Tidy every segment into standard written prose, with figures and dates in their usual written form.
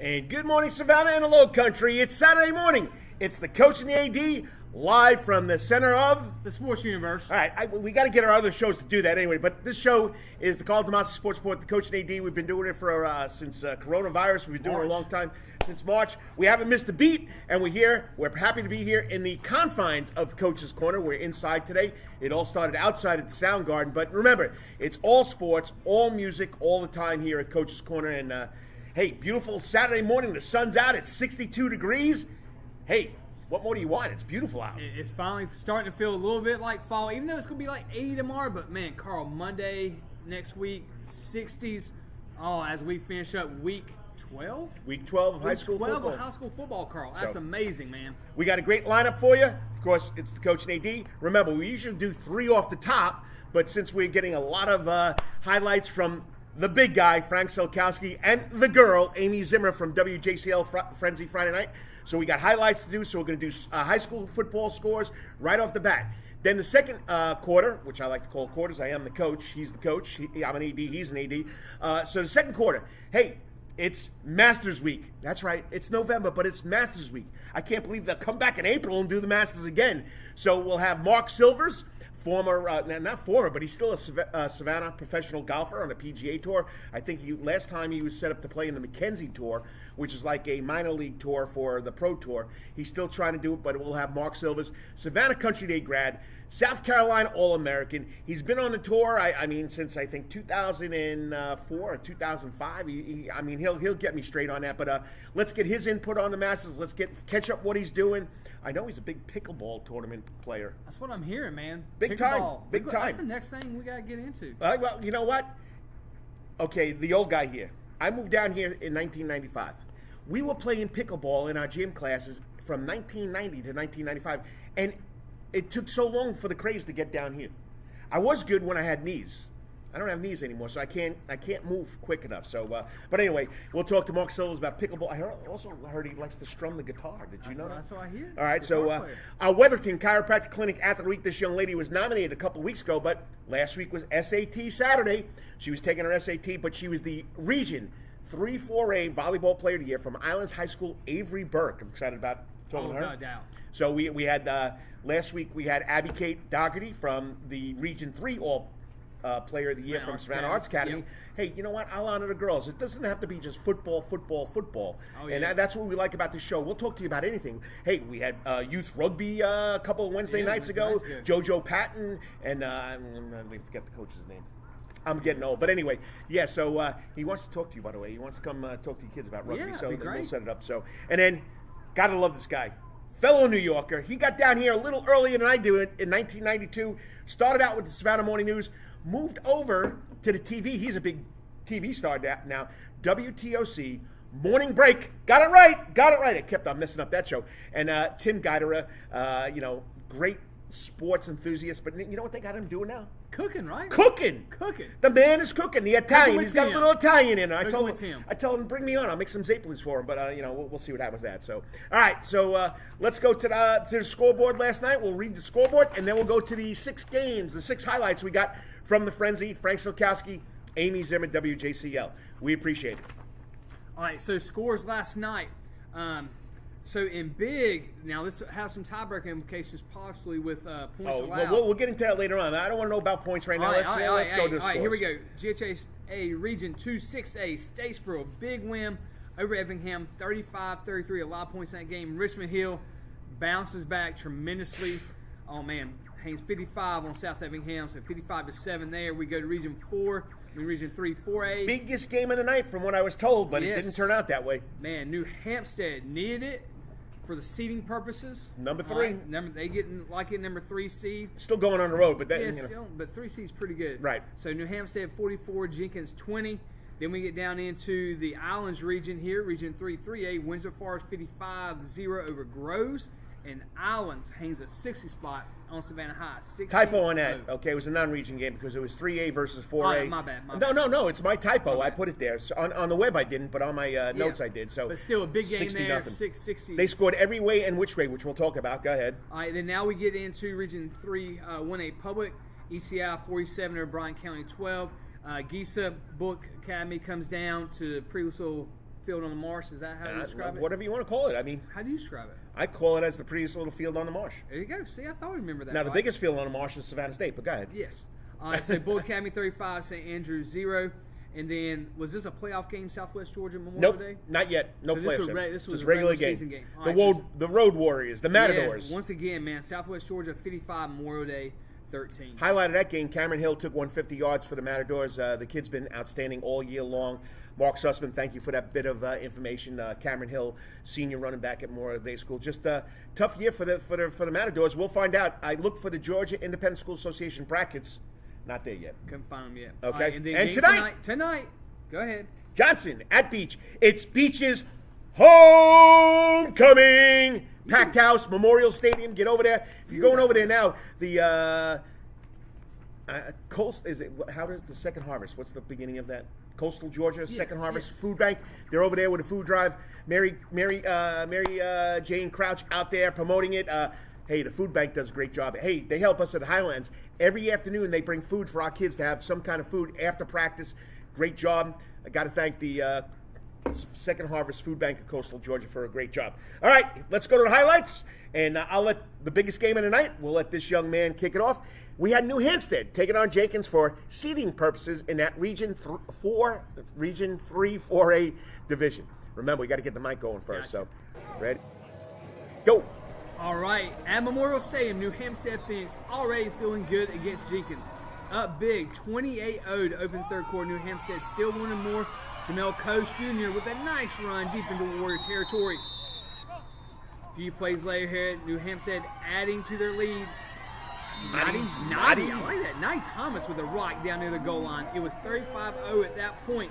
And good morning, Savannah and the Low Country. It's Saturday morning. It's the Coach and the AD live from the center of the sports universe. All right, we got to get our other shows to do that anyway. But this show is the Karl DeMasi Sports Report, the Coach and AD. We've been doing it for since coronavirus. We've been doing it a long time, since March. We haven't missed a beat, and we're here. We're happy to be here in the confines of Coach's Corner. We're inside today. It all started outside at the Sound Garden. But remember, it's all sports, all music, all the time here at Coach's Corner. And hey, beautiful Saturday morning. The sun's out. It's 62 degrees. Hey, what more do you want? It's beautiful out. It's finally starting to feel a little bit like fall, even though it's going to be like 80 tomorrow. But, man, Karl, Monday next week, 60s. Oh, as we finish up week 12? Week 12 of high school football. 12 of high school football, Karl. That's amazing, man. We got a great lineup for you. Of course, it's the Coach and AD. Remember, we usually do 3 off the top, but since we're getting a lot of highlights from the big guy, Frank Selkowski, and the girl, Amy Zimmer from WJCL Frenzy Friday night. So we got highlights to do, so we're going to do high school football scores right off the bat. Then the second quarter, which I like to call quarters, I am the coach, he's the coach, I'm an AD, he's an AD. So the second quarter, hey, it's Masters Week. That's right, it's November, but it's Masters Week. I can't believe they'll come back in April and do the Masters again. So we'll have Mark Silvers, not former, but he's still a Savannah professional golfer on the PGA Tour. I think last time he was set up to play in the McKenzie Tour, which is like a minor league tour for the Pro Tour. He's still trying to do it, but we'll have Mark Silvers, Savannah Country Day grad, South Carolina All-American. He's been on the tour, I mean, since I think 2004 or 2005. He'll get me straight on that. But let's get his input on the Masters. Let's catch up what he's doing. I know he's a big pickleball tournament player. That's what I'm hearing, man. Big time. That's the next thing we got to get into. Well, you know what? Okay, the old guy here. I moved down here in 1995. We were playing pickleball in our gym classes from 1990 to 1995, and it took so long for the craze to get down here. I was good when I had knees. I don't have knees anymore, so I can't move quick enough. So, but anyway, we'll talk to Mark Silvers about pickleball. I also heard he likes to strum the guitar. Did you know that? That's what I hear. All right, so our Wetherington Chiropractic Clinic Athlete of the Week. This young lady was nominated a couple weeks ago, but last week was SAT Saturday. She was taking her SAT, but she was the Region 3-4A Volleyball Player of the Year from Islands High School, Avery Burke. I'm excited about talking to her. No doubt. So we had last week we had Abby Kate Dougherty from the Region 3 Player of the Year from Savannah Arts Academy. Yep. Hey, you know what? I'll honor the girls. It doesn't have to be just football. Oh, yeah. And that's what we like about this show. We'll talk to you about anything. Hey, we had youth rugby a couple of Wednesday nights ago. JoJo Patton, and I forget the coach's name. I'm getting old. But anyway, yeah, so he wants to talk to you, by the way. He wants to come talk to you kids about rugby. Yeah, so great. We'll set it up. So, and then, gotta love this guy. Fellow New Yorker. He got down here a little earlier than I do in 1992. Started out with the Savannah Morning News. Moved over to the TV. He's a big TV star now. WTOC Morning Break. Got it right. I kept on messing up that show. And Tim Guidera, great sports enthusiast. But you know what they got him doing now? Cooking, right? Cooking. The man is cooking. The Italian. He's got a little Italian in him. I told him, bring me on. I'll make some Zaples for him. But, we'll see what happens with that. So, all right. So, let's go to the scoreboard last night. We'll read the scoreboard, and then we'll go to the 6 games, the 6 highlights we got from the Frenzy, Frank Selkowski, Amy Zimmer, WJCL. We appreciate it. All right. So, scores last night. So in big, now this has some tiebreaker implications possibly with points allowed. We'll get into that later on. I don't want to know about points right now. Let's go to the scores. All right, here we go. GHA Region 2-6A, Statesboro, big win over Effingham, 35-33, a lot of points in that game. Richmond Hill bounces back tremendously. Oh, man, hangs 55 on South Effingham, so 55-7 there. We go to Region 4. Region 3-4A. Biggest game of the night from what I was told, but It didn't turn out that way. Man, New Hampstead needed it for the seeding purposes. Number 3. They getting like it number 3 seed. Still going on the road, but but 3 seed's pretty good. Right. So New Hampstead 44, Jenkins 20. Then we get down into the Islands region here, Region 3-3A, Windsor Forest 55-0 over Groves. And Islands hangs a 60 spot on Savannah High. Typo on that. Okay, it was a non-region game because it was 3A versus 4A. Oh, my bad. No, it's my typo. I put it there. So on the web I didn't, but on my notes I did. So, but still a big game there, 60. They scored every way and which way, which we'll talk about. Go ahead. All right, then now we get into Region 3, 1A Public, ECI 47 over Bryan County 12. Gisa Book Academy comes down to pretty little field on the marsh. Is that how you describe it? Whatever you want to call it. I mean, how do you describe it? I call it as the prettiest little field on the marsh. There you go. See, I thought I remember that. Now, the biggest field on the marsh is Savannah State, but go ahead. Yes. All right, so Bull Academy 35, St. Andrews 0. And then, was this a playoff game, Southwest Georgia Memorial Day? Not yet. No playoff. This was a regular season game. The Road Warriors, the Matadors. Yeah, once again, man, Southwest Georgia 55, Memorial Day 13. Highlighted that game, Cameron Hill took 150 yards for the Matadors. The kid's been outstanding all year long. Mark Sussman, thank you for that bit of information. Cameron Hill, senior running back at Memorial Day School. Just a tough year for the Matadors. We'll find out. I look for the Georgia Independent School Association brackets. Not there yet. Couldn't find them yet. Okay. Right, and then tonight. Go ahead. Johnson at Beach. It's Beach's homecoming. Packed house, Memorial Stadium. Get over there. If you're going over there now, the how does the Second Harvest? What's the beginning of that? Coastal Georgia Second Harvest Food Bank. They're over there with a food drive. Mary Jane Crouch out there promoting it. Hey, the food bank does a great job. Hey, they help us at the Highlands. Every afternoon they bring food for our kids to have some kind of food after practice. Great job. I got to thank the Second Harvest Food Bank of Coastal Georgia for a great job. All right, let's go to the highlights. And I'll let the biggest game of the night, we'll let this young man kick it off. We had New Hampstead taking on Jenkins for seeding purposes in that Region 3 4A division. Remember, we got to get the mic going first. So, ready? Go. All right, at Memorial Stadium, New Hampstead Phoenix already feeling good against Jenkins. Up big, 28-0 to open third quarter. New Hampstead still wanting more. Jamel Coase Jr. with a nice run deep into Warrior territory. A few plays later here, New Hampstead adding to their lead. Naughty. I like that. Naughty Thomas with a rock down near the goal line. It was 35-0 at that point.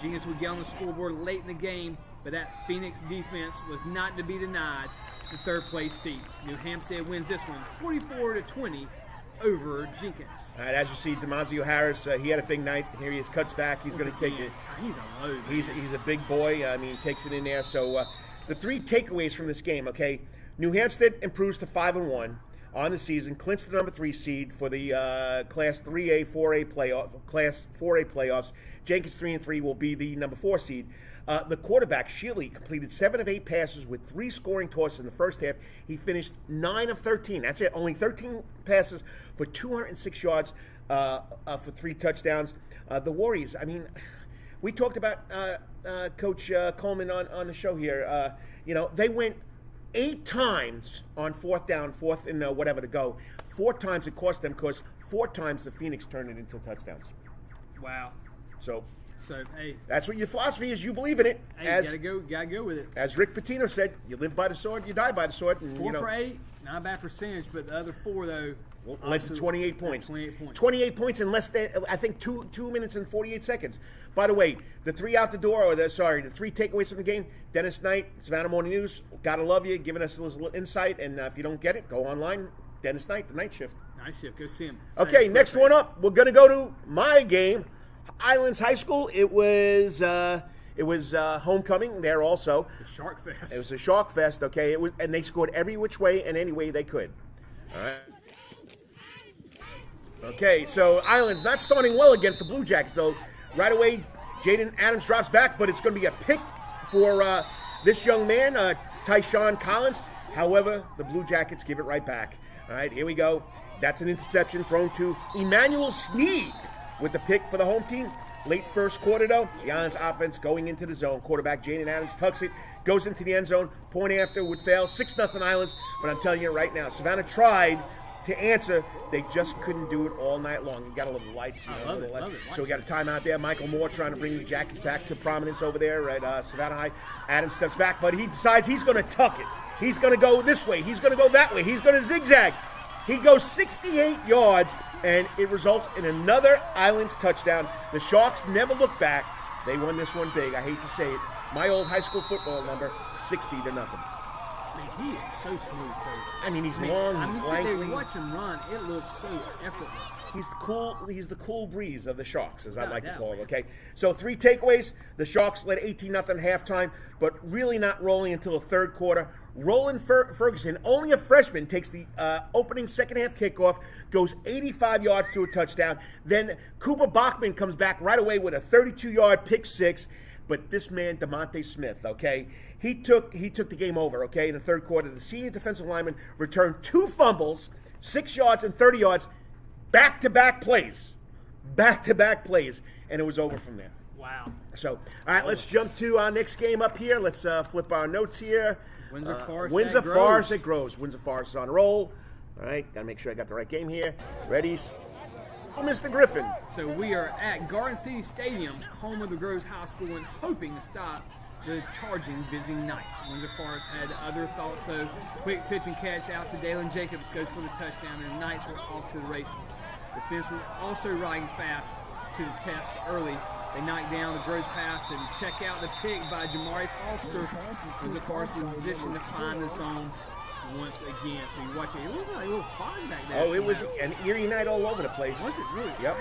Jenkins would get on the scoreboard late in the game, but that Phoenix defense was not to be denied. The third place seat. New Hampstead wins this one 44-20 over Jenkins. All right, as you see, DeMazio Harris, he had a big night. Here he is, cuts back. He's going to take it. He's a load. He's a big boy. I mean, he takes it in there. So the three takeaways from this game, okay? New Hampstead improves to 5-1 on the season, clinched the number 3 seed for the Class 3A, 4A Class 4A playoffs. Jenkins 3-3 will be the number 4 seed. The quarterback, Shealy, completed 7 of 8 passes with 3 scoring tosses in the first half. He finished 9 of 13. That's it. Only 13 passes for 206 yards for 3 touchdowns. The Warriors, I mean, we talked about Coach Coleman on the show here. They went 8 times on 4th down, 4th and whatever to go. 4 times it cost them because 4 times the Phoenix turned it into touchdowns. Wow. So, hey, that's what your philosophy is. You believe in it. Hey, gotta go with it. As Rick Pitino said, you live by the sword, you die by the sword. And, 4 for 8, not a bad percentage, but the other 4 though. Led to 28 points. 28 points in less than, I think, 2 minutes and 48 seconds. By the way, the 3 out the door, the 3 takeaways from the game. Dennis Knight, Savannah Morning News, gotta love you, giving us a little insight. And if you don't get it, go online. Dennis Knight, the night shift. Night shift, go see him. Okay, next one up. We're gonna go to my game. Islands High School. It was homecoming there also. The Shark Fest. It was a Shark Fest. Okay, and they scored every which way and any way they could. All right. Okay, so Islands not starting well against the Blue Jackets though. Right away, Jaden Adams drops back, but it's going to be a pick for this young man, Tyshawn Collins. However, the Blue Jackets give it right back. All right, here we go. That's an interception thrown to Emmanuel Sneed with the pick for the home team. Late first quarter, though, the Islands offense going into the zone. Quarterback Jaden Adams tucks it, goes into the end zone. Point after would fail. 6-0 Islands. But I'm telling you right now, Savannah tried to answer. They just couldn't do it all night long. You got a little lights. Love it. So we got a timeout there. Michael Moore trying to bring the Jackets back to prominence over there at Savannah High. Adams steps back, but he decides he's going to tuck it. He's going to go this way. He's going to go that way. He's going to zigzag. He goes 68 yards, and it results in another Islands touchdown. The Sharks never look back. They won this one big. I hate to say it. My old high school football number, 60-0. Man, he is so smooth, Coach. I mean, he's long, he's lanky. They watch him run. It looks so effortless. He's the cool breeze of the Sharks, as I like to call it, okay? So 3 takeaways. The Sharks led 18-0 halftime, but really not rolling until the third quarter. Roland Ferguson, only a freshman, takes the opening second-half kickoff, goes 85 yards to a touchdown. Then Cooper Bachman comes back right away with a 32-yard pick six. but this man, DeMonte Smith, okay, he took the game over, okay, in the third quarter. The senior defensive lineman returned 2 fumbles, 6 yards and 30 yards, back-to-back plays, and it was over from there. Wow. So, all right, let's jump to our next game up here. Let's flip our notes here. Windsor Forest at Groves. Windsor Forest is on a roll. All right, got to make sure I got the right game here. Ready? Oh, Mr. Griffin. So we are at Garden City Stadium, home of the Groves High School, and hoping to stop the charging visiting Knights. Windsor Forest had other thoughts, so quick pitch and catch out to Dalen Jacobs goes for the touchdown, and the Knights were off to the races. The Defense was also riding fast to the test early. They knocked down the Groves pass and check out the pick by Jamari Foster. Windsor Forest was positioned to find the zone once again. So you watch it looked like a little fun back there. Oh, it was an eerie night all over the place. Was it really? Yep.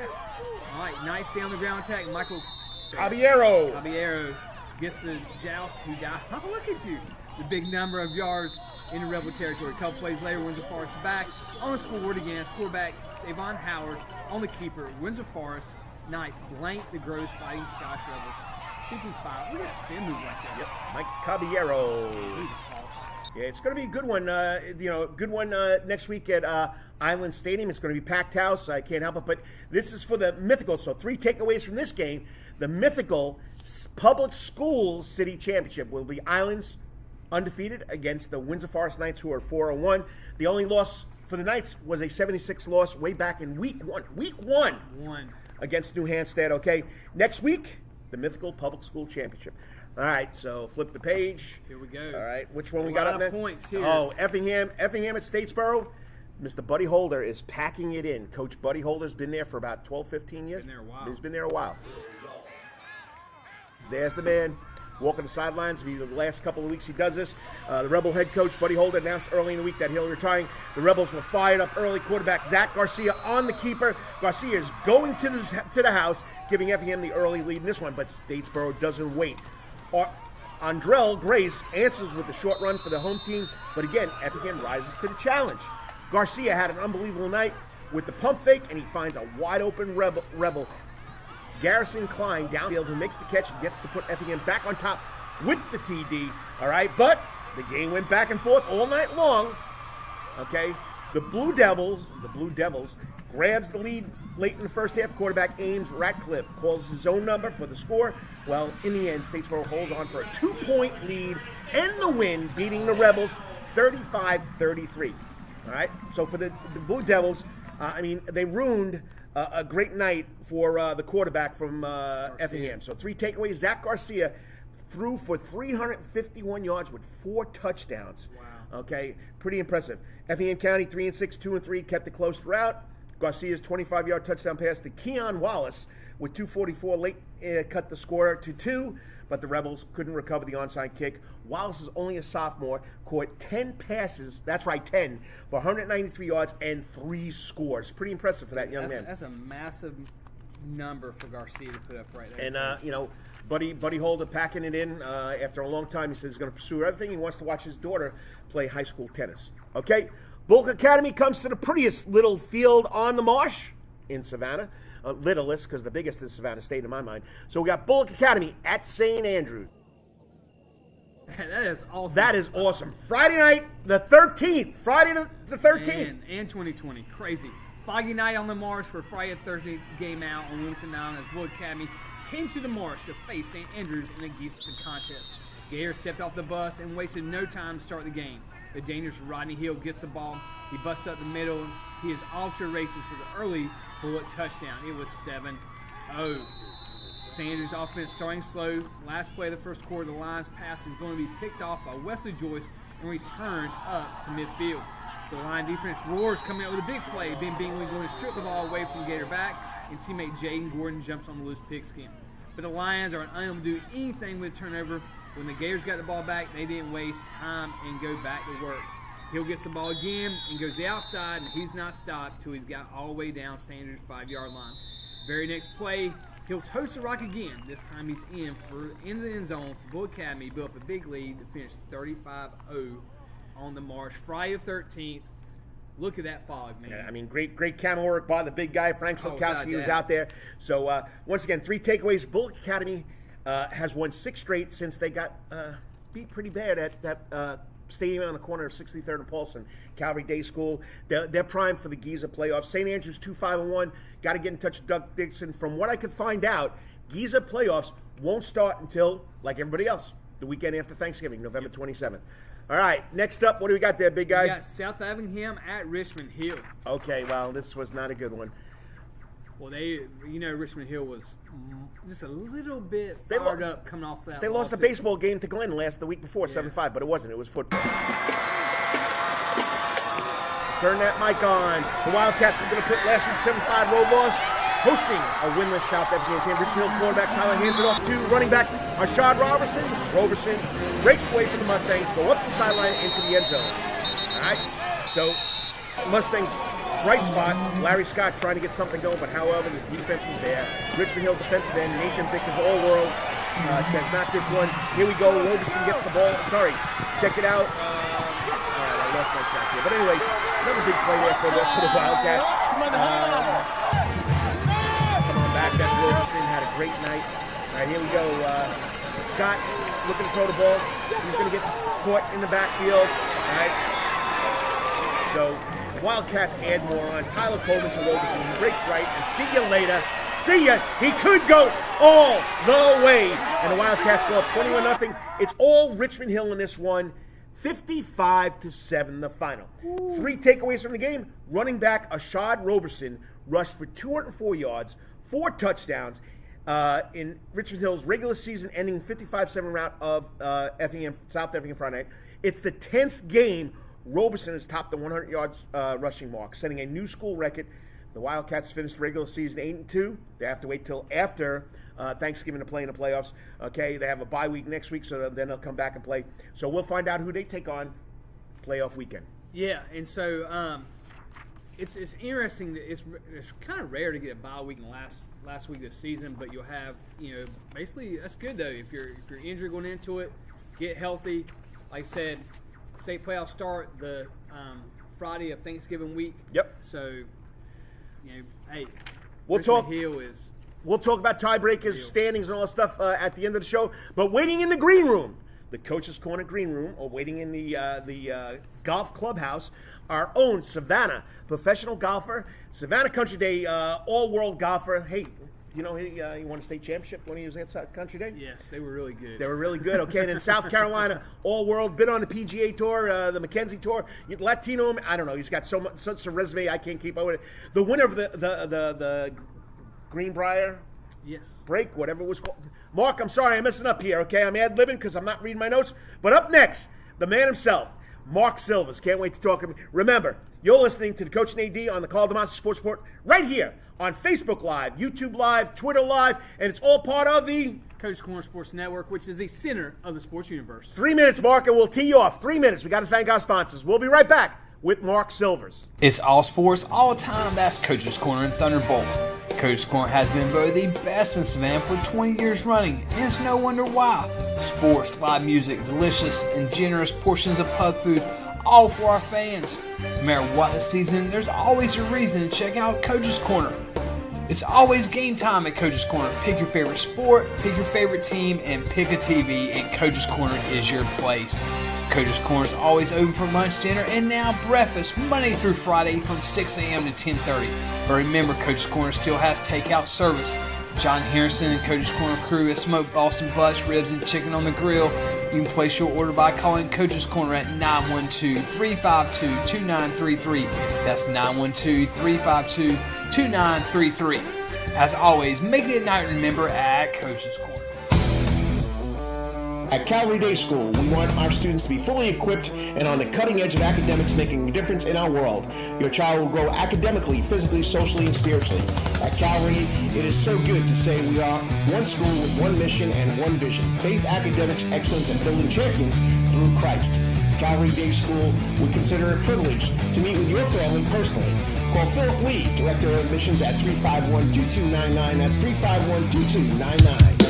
All right, Knights stay on the ground attack. Michael Caballero gets the joust. He died. Oh, look at you. The big number of yards in the Rebel territory. A couple plays later, Windsor Forest back on the scoreboard again. It's quarterback Davon Howard on the keeper. Windsor Forest Knights blank the Groves Fighting Scotch Rebels. 55. Look at that spin move right there. Yep. Mike Caballero. He's a pulse. Yeah, it's going to be a good one. Good one next week at Island Stadium. It's going to be packed house. I can't help it, but this is for the mythical. So 3 takeaways from this game: the mythical public schools city championship will be Islands undefeated against the Windsor Forest Knights, who are 4-1. The only loss for the Knights was a 76 loss way back in week one against New Hampstead. Okay, next week the mythical public school championship. All right, so flip the page. Here we go. All right, which one we got up next? Points here. Oh, Effingham at Statesboro. Mr. Buddy Holder is packing it in. Coach Buddy Holder's been there for about 12, 15 years. He's been there a while. There's the man walking the sidelines. The last couple of weeks he does this. The Rebel head coach, Buddy Holder, announced early in the week that he'll be retiring. The Rebels were fired up early. Quarterback Zach Garcia on the keeper. Garcia is going to the house, giving Effingham the early lead in this one, but Statesboro doesn't wait. Andrell Grace answers with the short run for the home team, but again, Effingham rises to the challenge. Garcia had an unbelievable night with the pump fake, and he finds a wide-open rebel, Garrison Klein, downfield, who makes the catch and gets to put Effingham back on top with the TD. All right, but the game went back and forth all night long. Okay, the Blue Devils grabs the lead late in the first half. Quarterback Ames Ratcliffe calls his own number for the score. Well, in the end, Statesboro holds on for a 2-point lead and the win, beating the Rebels 35-33. All right, so for the Blue Devils, they ruined a great night for the quarterback from Effingham. So 3 takeaways. Zach Garcia threw for 351 yards with 4 touchdowns. Wow. Okay, pretty impressive. Effingham County 3-6, 2-3, kept it close throughout. Garcia's 25-yard touchdown pass to Keon Wallace with 2:44 late cut the score to 2, but the Rebels couldn't recover the onside kick. Wallace is only a sophomore, caught 10 passes, that's right, 10, for 193 yards and 3 scores. Pretty impressive for that young man. That's a massive number for Garcia to put up right there. And, Buddy Holder packing it in after a long time. He says he's going to pursue everything. He wants to watch his daughter play high school tennis. Okay, Bullock Academy comes to the prettiest little field on the marsh in Savannah. Littlest, because the biggest is Savannah State in my mind. So we got Bullock Academy at St. Andrews. That is awesome. That is awesome. Friday night, the 13th. Friday the 13th. And 2020. Crazy. Foggy night on the marsh for Friday the 13th game out on Wilmington Island as Bullock Academy came to the marsh to face St. Andrews in a geese-to contest. Gayer stepped off the bus and wasted no time to start the game. The dangerous Rodney Hill gets the ball. He busts up the middle. He is off to races for the early Bullock touchdown. It was 7-0. St. Andrews offense starting slow. Last play of the first quarter, the Lions pass is going to be picked off by Wesley Joyce and returned up to midfield. The Lion defense roars coming out with a big play. Ben Bingley going to strip the ball away from Gator back, and teammate Jaden Gordon jumps on the loose pigskin. But the Lions are unable to do anything with turnover. When the Gators got the ball back, they didn't waste time and go back to work. Hill gets the ball again and goes the outside, and he's not stopped till he's got all the way down Sanders' 5-yard line. Very next play, he'll toast the rock again. This time he's in the end zone for Bullock Academy. Built up a big lead to finish 35-0 on the marsh. Friday the 13th. Look at that fog, man. Yeah, great camera work by the big guy, Frank Solkowski, who's out there. So, once again, 3 takeaways. Bullock Academy has won 6 straight since they got beat pretty bad at that stadium on the corner of 63rd and Paulson. Calvary Day School. They're primed for the Giza playoffs. St. Andrews 2-5-1. Got to get in touch with Doug Dixon. From what I could find out, Giza playoffs won't start until, like everybody else, the weekend after Thanksgiving, November 27th. All right, next up, what do we got there, big guy? We got South Effingham at Richmond Hill. Okay, well, this was not a good one. Well, Richmond Hill was just a little bit fired up coming off that. They lost the baseball game to Glenn the week before, 7-5, but it wasn't. It was football. Turn that mic on. The Wildcats are going to put last week's 7-5 road loss, hosting a winless South Effingham team. Richmond Hill quarterback Tyler hands it off to running back Ashad Robertson. Robertson breaks away from the Mustangs, go up the sideline into the end zone. All right, so Mustangs. Bright spot, Larry Scott trying to get something going, but however, the defense was there. Richmond Hill defensive end, Nathan Vickers, all-world, says not this one. Here we go, Roberson gets the ball. Sorry, check it out. All right, I lost my track here. But anyway, another big play there for the Wildcats. Come on back, that's Roberson, had a great night. All right, here we go. Scott looking to throw the ball. He's going to get caught in the backfield. All right, so Wildcats add more on. Tyler Coleman to Roberson. He breaks right, and see you later. See ya. He could go all the way. And the Wildcats go up 21-0. It's all Richmond Hill in this one. 55-7, the final. 3 takeaways from the game. Running back Ashad Roberson rushed for 204 yards, 4 touchdowns in Richmond Hill's regular season ending 55-7 rout of South Effingham Friday night. It's the 10th game Roberson has topped the 100 yards rushing mark, setting a new school record. The Wildcats finished the regular season 8-2. They have to wait till after Thanksgiving to play in the playoffs. Okay, they have a bye week next week, so then they'll come back and play. So we'll find out who they take on playoff weekend. Yeah, and so it's interesting that it's kind of rare to get a bye week in the last week of the season, but you'll have basically that's good though if you're injured going into it, get healthy. Like I said, state playoffs start the Friday of Thanksgiving week. Yep. So, hey, we'll talk about tiebreakers, Hill. Standings, and all that stuff at the end of the show. But waiting in the green room, the Coach's Corner green room, or waiting in the golf clubhouse, our own Savannah, professional golfer, Savannah Country Day all-world golfer. Hey, he won a state championship when he was at Country Day? Yes, they were really good. They were really good, okay. And in South Carolina, all-world, been on the PGA Tour, the Mackenzie Tour, Latino, I don't know, he's got such a resume, I can't keep up with it. The winner of the Greenbrier break, whatever it was called. Mark, I'm sorry, I'm messing up here, okay? I'm ad-libbing because I'm not reading my notes. But up next, the man himself, Mark Silva. Can't wait to talk to him. Remember, you're listening to the Coach and AD on the Karl DeMasi Sports Report right here on Facebook Live, YouTube Live, Twitter Live, and it's all part of the Coach Corner Sports Network, which is the center of the sports universe. 3 minutes, Mark, and we'll tee you off. 3 minutes. We got to thank our sponsors. We'll be right back with Mark Silvers. It's all sports, all the time. That's Coach's Corner and Thunderbolt. Coach's Corner has been voted the best in Savannah for 20 years running, and it's no wonder why. Sports, live music, delicious and generous portions of pub food, all for our fans. No matter what the season, there's always a reason to check out Coach's Corner. It's always game time at Coach's Corner. Pick your favorite sport, pick your favorite team, and pick a TV, and Coach's Corner is your place. Coach's Corner is always open for lunch, dinner, and now breakfast, Monday through Friday from 6 a.m. to 10:30. But remember, Coach's Corner still has takeout service. John Harrison and Coach's Corner crew has smoked Boston butts, ribs, and chicken on the grill. You can place your order by calling Coach's Corner at 912-352-2933. That's 912-352-2933. As always, make it a night to remember at Coach's Corner. At Calvary Day School, we want our students to be fully equipped and on the cutting edge of academics, making a difference in our world. Your child will grow academically, physically, socially, and spiritually. At Calvary, it is so good to say we are one school with one mission and one vision: faith, academics, excellence, and building champions through Christ. Calvary Day School would consider it a privilege to meet with your family personally. Call Philip Lee, Director of Admissions, at 351-2299. That's 351-2299.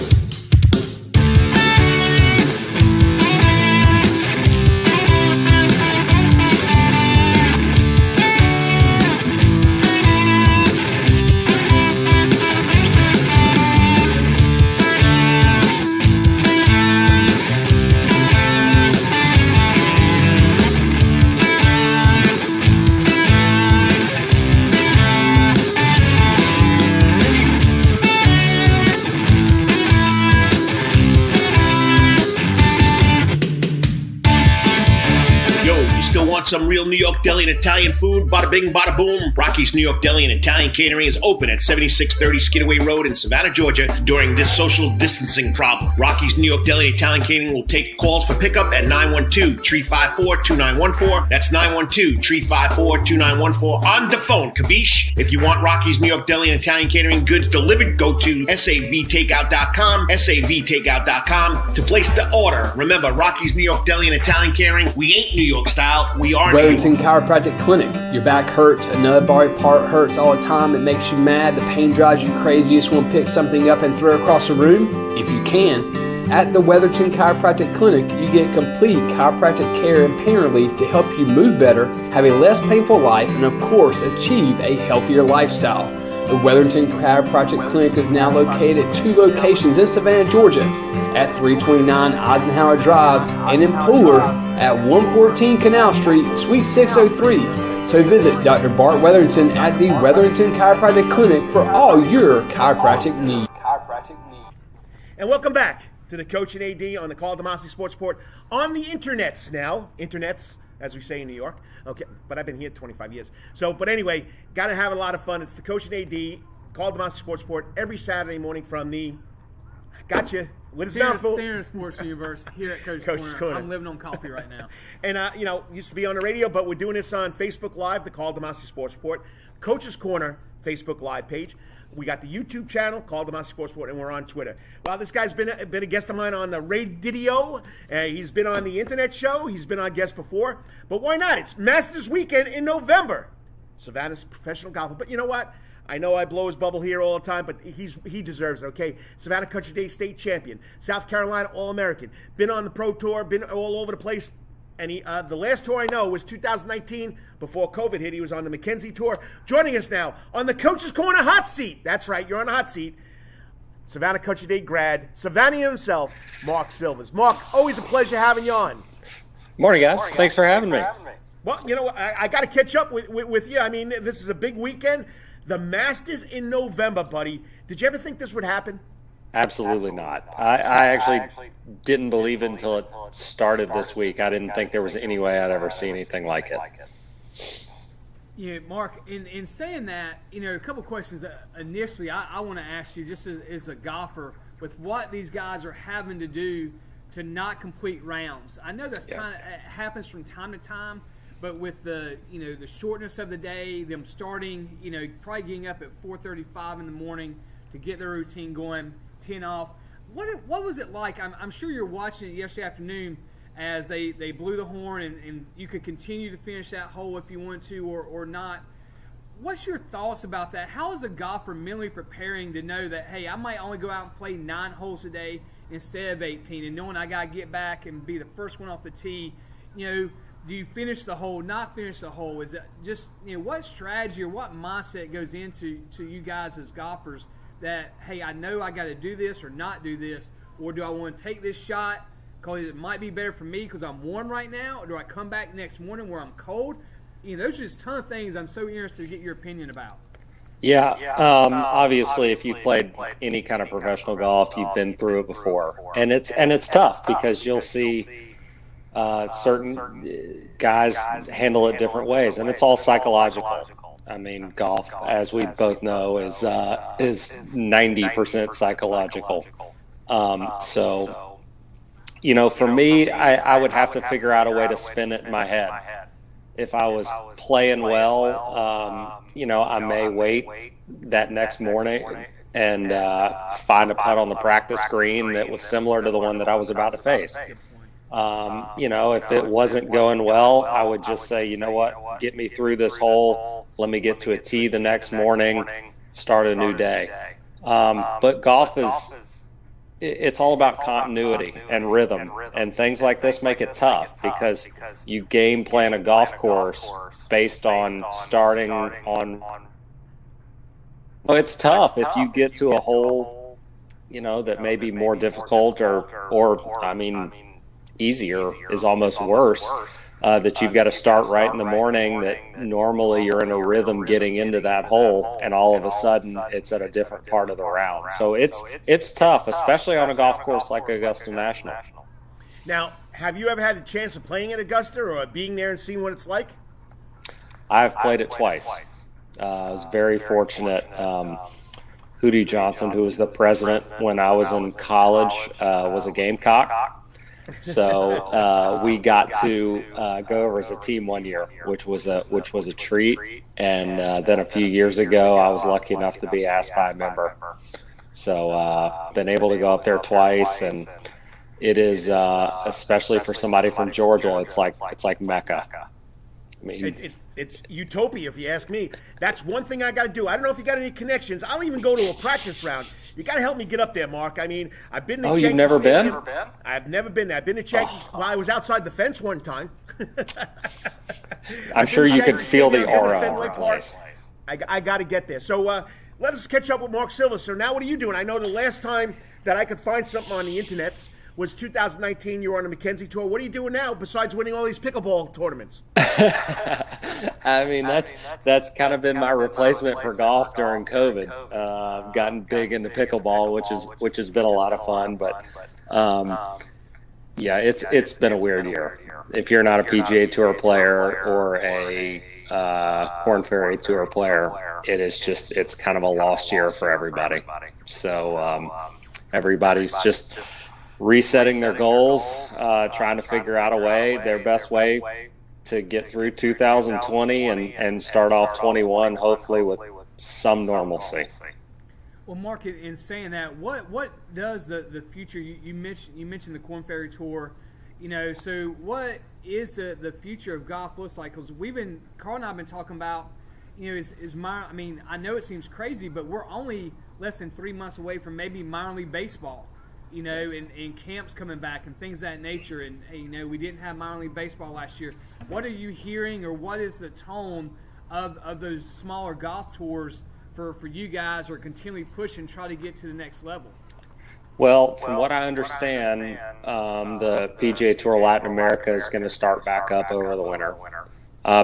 Still want some real New York deli and Italian food? Bada bing, bada boom. Rocky's New York Deli and Italian Catering is open at 7630 Skidaway Road in Savannah, Georgia during this social distancing problem. Rocky's New York Deli and Italian Catering will take calls for pickup at 912-354-2914. That's 912-354-2914 on the phone. Kabish. If you want Rocky's New York Deli and Italian Catering goods delivered, go to savtakeout.com, savtakeout.com to place the order. Remember, Rocky's New York Deli and Italian Catering, we ain't New York style, we are Wetherington Chiropractic Clinic. Your back hurts, another body part hurts all the time, it makes you mad, the pain drives you crazy, you just want to pick something up and throw it across the room? If you can, at the Wetherington Chiropractic Clinic, you get complete chiropractic care and pain relief to help you move better, have a less painful life, and of course, achieve a healthier lifestyle. The Wetherington Chiropractic Clinic is now located at 2 locations in Savannah, Georgia, at 329 Eisenhower Drive and in Pooler at 114 Canal Street, Suite 603. So visit Dr. Bart Wetherington at the Wetherington Chiropractic Clinic for all your chiropractic needs. And welcome back to the Coach and AD on the Karl DeMasi Sports Report on the internets now. Internets, as we say in New York. Okay, but I've been here 25 years. But anyway, got to have a lot of fun. It's the Coach and AD, Karl DeMasi Sports Report, every Saturday morning from the, gotcha, with his mouthful. Sarah Sports Universe here at Coach's Corner. I'm living on coffee right now. And, used to be on the radio, but we're doing this on Facebook Live, the Karl DeMasi Sports Report, Coach's Corner Facebook Live page. We got the YouTube channel, Karl DeMasi Sports Report, and we're on Twitter. Well, this guy's been a guest of mine on the radio. He's been on the internet show. He's been on guest before. But why not? It's Masters Weekend in November. Savannah's professional golfer. But you know what? I know I blow his bubble here all the time, but he deserves it, okay? Savannah Country Day state champion. South Carolina All-American. Been on the Pro Tour. Been all over the place. And the last tour I know was 2019. Before COVID hit, he was on the Mackenzie Tour. Joining us now on the Coach's Corner hot seat. That's right, you're on the hot seat. Savannah Country Day grad, Savannah himself, Mark Silva. Mark, always a pleasure having you on. Morning, guys. Thanks for having me. Well, you know, I got to catch up with you. I mean, this is a big weekend. The Masters in November, buddy. Did you ever think this would happen? Absolutely not. I actually didn't believe it until it started this week. I didn't think there was any way I'd ever see anything like it. Yeah, Mark, in saying that, a couple questions that initially I want to ask you, just as a golfer, with what these guys are having to do to not complete rounds. I know that's kind of happens from time to time, but with the the shortness of the day, them starting, probably getting up at 4:35 in the morning to get their routine going, 10 off. What was it like? I'm sure you're watching it yesterday afternoon as they blew the horn and you could continue to finish that hole if you wanted to or not. What's your thoughts about that? How is a golfer mentally preparing to know that, hey, I might only go out and play 9 holes a day instead of 18, and knowing I got to get back and be the first one off the tee? Do you finish the hole, not finish the hole? Is it just, what strategy or what mindset goes into you guys as golfers that, hey, I know I got to do this or not do this, or do I want to take this shot because it might be better for me because I'm warm right now, or do I come back next morning where I'm cold? Those are just a ton of things I'm so interested to get your opinion about. Yeah, obviously, if you've played any kind of professional golf, you've been through it before, and it's tough because you'll see certain guys handle it different ways, and it's all psychological. I mean, golf, as we both know, is 90% psychological. So, for me, I would have to figure out a way to spin it in my head. If I was playing well, I may wait that next morning and find a putt on the practice green that was similar to the one that I was about to face. If it wasn't going well, I would just say, you know what, get me through this hole. Let me get to a tee the next morning, start a new day. But golf it's all about continuity and rhythm, and things like this make it tough because you game plan a golf course based on starting on. Well, it's tough if you get to a hole, that may be more difficult or I mean, easier is almost worse. That you've got to start right in the morning, that normally you're in a rhythm getting into that hole, and all of a sudden it's at a different part of the round. So it's tough, especially on a golf course like Augusta National. Now, have you ever had the chance of playing at Augusta or being there and seeing what it's like? I've played it twice. I was very fortunate. Hootie Johnson, who was the president when I was in college, was a Gamecock. So we got to go over as a team one year, which was a treat. And then a few years ago, I was lucky enough to be asked by a member. So been able to go up there twice, and it is especially for somebody from Georgia, it's like Mecca. I mean, it's utopia, if you ask me. That's one thing I got to do. I don't know if you got any connections. I don't even go to a practice round. You got to help me get up there, Mark. I mean, I've been to Oh, you've never been? I've never been there. I've been to Checkers. Well, I was outside the fence one time. I'm sure you could feel the aura of the place. I got to get there. So let us catch up with Mark Silva. So now what are you doing? I know the last time that I could find something on the internet was 2019. You were on the Mackenzie Tour. What are you doing now besides winning all these pickleball tournaments? I mean, that's kind of been my replacement for golf during COVID. I've gotten big into pickleball, which has been a lot of fun. But yeah, it's been a weird year. If you're not a PGA Tour player or a Korn Ferry Tour player, it's kind of a lost year for everybody. So everybody's just resetting their goals, trying to figure out their best way to get through 2020 and start off 21, hopefully with some normalcy. Well, Mark, in saying that, what does the future? You mentioned the Korn Ferry Tour, So what is the future of golf looks like? Because Karl and I have been talking about, I know it seems crazy, but we're only less than 3 months away from maybe minor league baseball. And camps coming back and things of that nature. And, we didn't have minor league baseball last year. What are you hearing, or what is the tone of those smaller golf tours for you guys, or continually push and try to get to the next level? Well, from what I understand, the PGA Tour Latin America is going to start back up over the winter.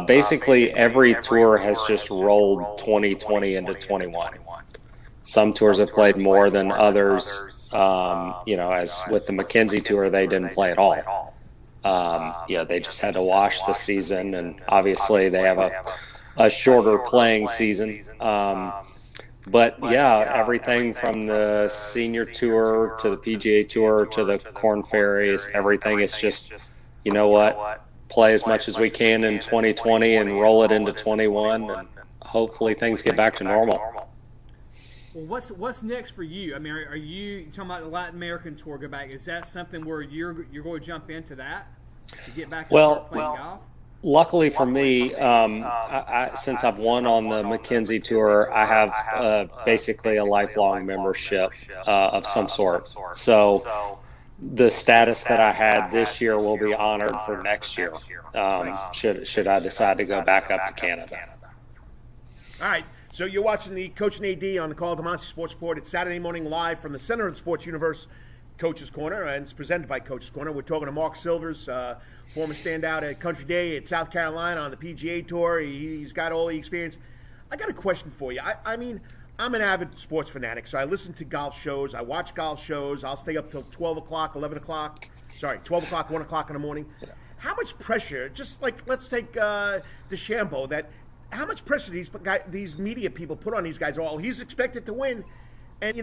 Basically, every tour has just rolled 2020 into 21. Some tours have played more than others. As with the Mackenzie Tour, they didn't play at all. They just had to wash the season, and obviously they have a shorter playing season. Everything from the Senior Tour to the PGA Tour to the Korn Ferries, everything is just, play as much as we can in 2020 and roll it into 21, and hopefully things get back to normal. Well, what's next for you? I mean, are you talking about the Latin American Tour go back? Is that something where you're going to jump into that to get back and start playing golf? Luckily for me, since I've won on the Mackenzie Tour, I have basically a lifelong membership of some sort. So the status that I had this year will be honored for next year, should I decide to go back up to Canada. All right. So you're watching the Coach and AD on the Karl DeMasi Sports Report. It's Saturday morning live from the center of the sports universe, Coach's Corner, and it's presented by Coach's Corner. We're talking to Mark Silvers, former standout at Country Day at South Carolina on the PGA Tour. He's got all the experience. I got a question for you. I'm an avid sports fanatic, so I listen to golf shows. I watch golf shows. I'll stay up till 12 o'clock, 1 o'clock in the morning. How much pressure, just like let's take DeChambeau, how much pressure these media people put on these guys? Well, he's expected to win, and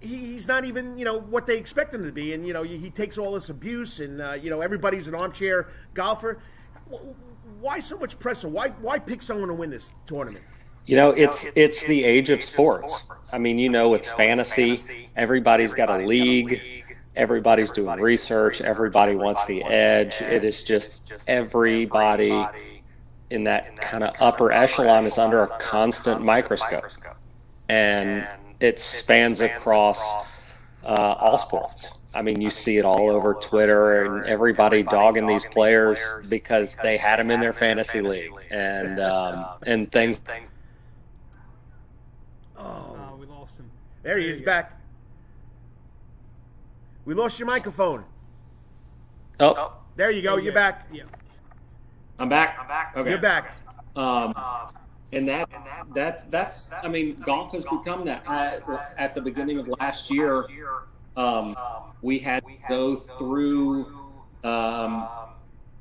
he's not even what they expect him to be, and he takes all this abuse, and everybody's an armchair golfer. Why so much pressure? Why pick someone to win this tournament? It's the age of sports. I mean, with fantasy, everybody's got a league. Everybody's doing research. Everybody wants the edge. It is just everybody in that kind of upper echelon is under a constant microscope, and it spans across all sports. I mean, you see it all over Twitter, and everybody dogging these players because they had them in their fantasy league, and things. Oh, we lost him. There he is, back. We lost your microphone. Oh, there you go. You're back. Yeah. I'm back. Okay. You're back. And that's I mean, golf has become that. At the beginning of last year, we had to go through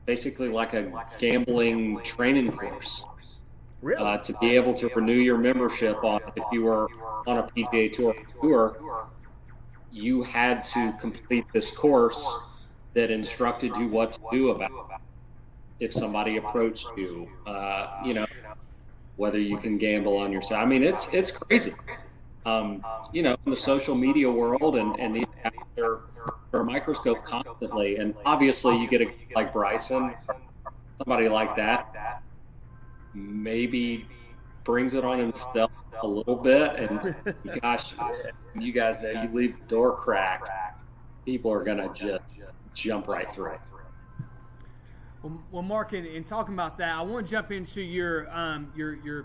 basically like a gambling training course. Really? To be able to renew your membership on, if you were on a PGA tour, you had to complete this course that instructed you what to do about it. If somebody approached you, whether you can gamble on yourself. I mean, it's crazy. In the social media world, and these guys are a microscope constantly. And obviously, you get a like Bryson, or somebody like that, maybe brings it on himself a little bit. And gosh, you guys know, you leave the door cracked, people are gonna just jump right through it. Well, Mark, in talking about that, I want to jump into your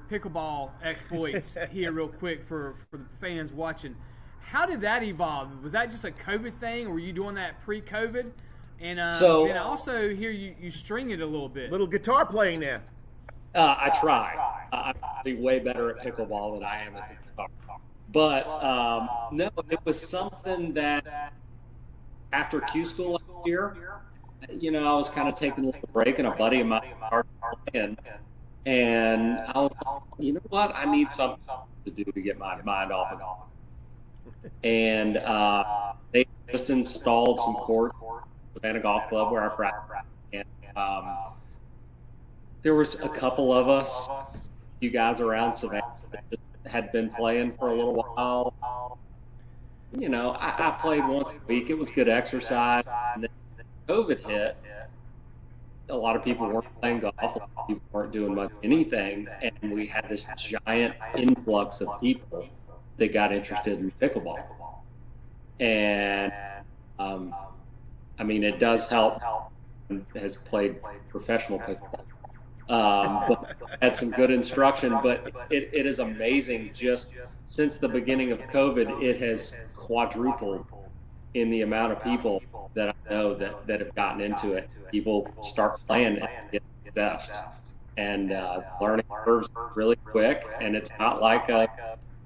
pickleball exploits here real quick for the fans watching. How did that evolve? Was that just a COVID thing, or were you doing that pre-COVID? And then I also hear you string it a little bit. Little guitar playing there. I try. I'm probably way better at pickleball than I am at the guitar. But no, it was something that after Q school last year, I was kind of taking a little break, and a buddy of mine started playing, and I was like, you know what? I need something to do to get my mind off of it. And they just installed some courts at Savannah Golf Club where I practice. And there was a couple of us, you guys around Savannah, that just had been playing for a little while. I played once a week. It was good exercise. And then COVID hit, a lot of people weren't playing golf, a lot of people weren't doing much anything, and we had this giant influx of people that got interested in pickleball. And it does help. Has played professional pickleball, but had some good instruction. But it is amazing. Just since the beginning of COVID, it has quadrupled in the amount of people that I know that have gotten into it. People start playing and get the best. And learning curves really quick. And it's not like I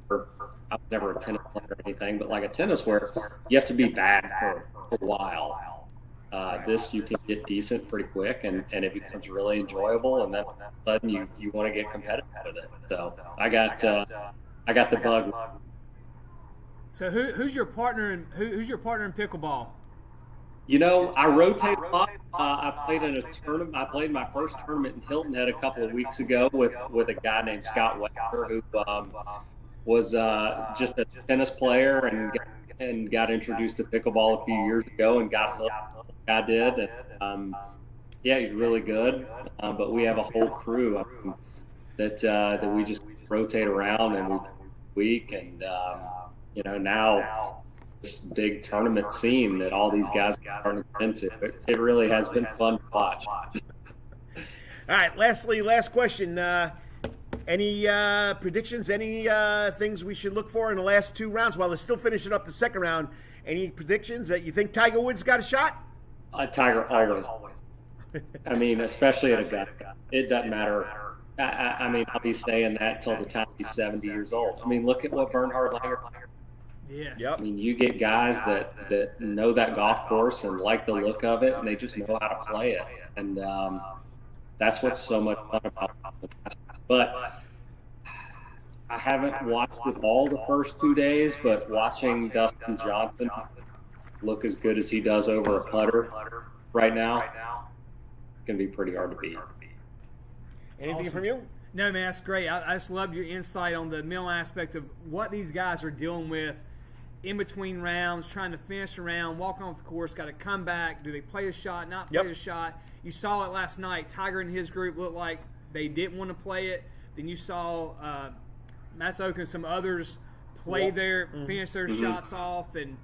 was never a tennis player or anything, but like a tennis where you have to be bad for a while. This you can get decent pretty quick, and it becomes really enjoyable. And then all of a sudden you want to get competitive with it. So I got the bug. So who's your partner in pickleball? I rotate a lot. I played in a tournament. I played my first tournament in Hilton Head a couple of weeks ago with a guy named Scott Wetherington, who was just a tennis player and got introduced to pickleball a few years ago and got hooked. I did, and he's really good. But we have a whole crew that we just rotate around and week and. Now this big tournament scene that all these guys are starting to get into, it really has been fun to watch. All right, last question. Any predictions, any things we should look for in the last two rounds while they're still finishing up the second round? Any predictions that you think Tiger Woods got a shot? Tiger always. Especially at a gun. It doesn't matter. I'll be saying that till the time he's 70 years old. Look at what Bernhard Langer. Yes. Yep. You get guys that know that golf course and like the look of it, and they just know how to play it. And that's what's so much fun about it. But I haven't watched it all the first 2 days, but watching Dustin Johnson look as good as he does over a putter right now, it's going to be pretty hard to beat. Anything Awesome. from you? No, man, that's great. I just loved your insight on the mental aspect of what these guys are dealing with in between rounds, trying to finish a round, walk off the course, got to come back. Do they play a shot, not play a shot? You saw it last night. Tiger and his group looked like they didn't want to play it. Then you saw Masaoka and some others play finish their shots off. And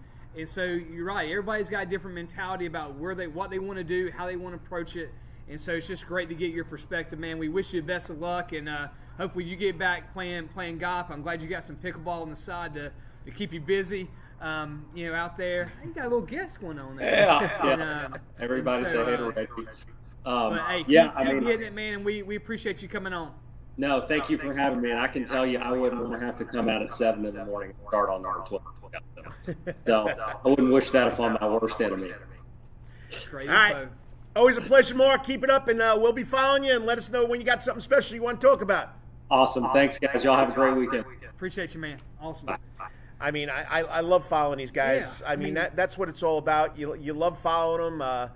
so you're right. Everybody's got a different mentality about what they want to do, how they want to approach it. And so it's just great to get your perspective, man. We wish you the best of luck, and hopefully you get back playing golf. I'm glad you got some pickleball on the side to keep you busy, out there. You got a little guest going on there. Yeah. Everybody say hey to Reggie. But hey, keep hitting it, man, and we appreciate you coming on. No, thank you for having me. And I can tell you, I wouldn't want to have to come out at 7 in the morning and start on number 12. So I wouldn't wish that upon my worst enemy. Great All right. Always a pleasure, Mark. Keep it up, and we'll be following you, and let us know when you got something special you want to talk about. Awesome. Thanks, guys. Y'all have a great weekend. Appreciate you, man. Awesome. I mean, I love following these guys. Yeah, I mean that's what it's all about. You love following them.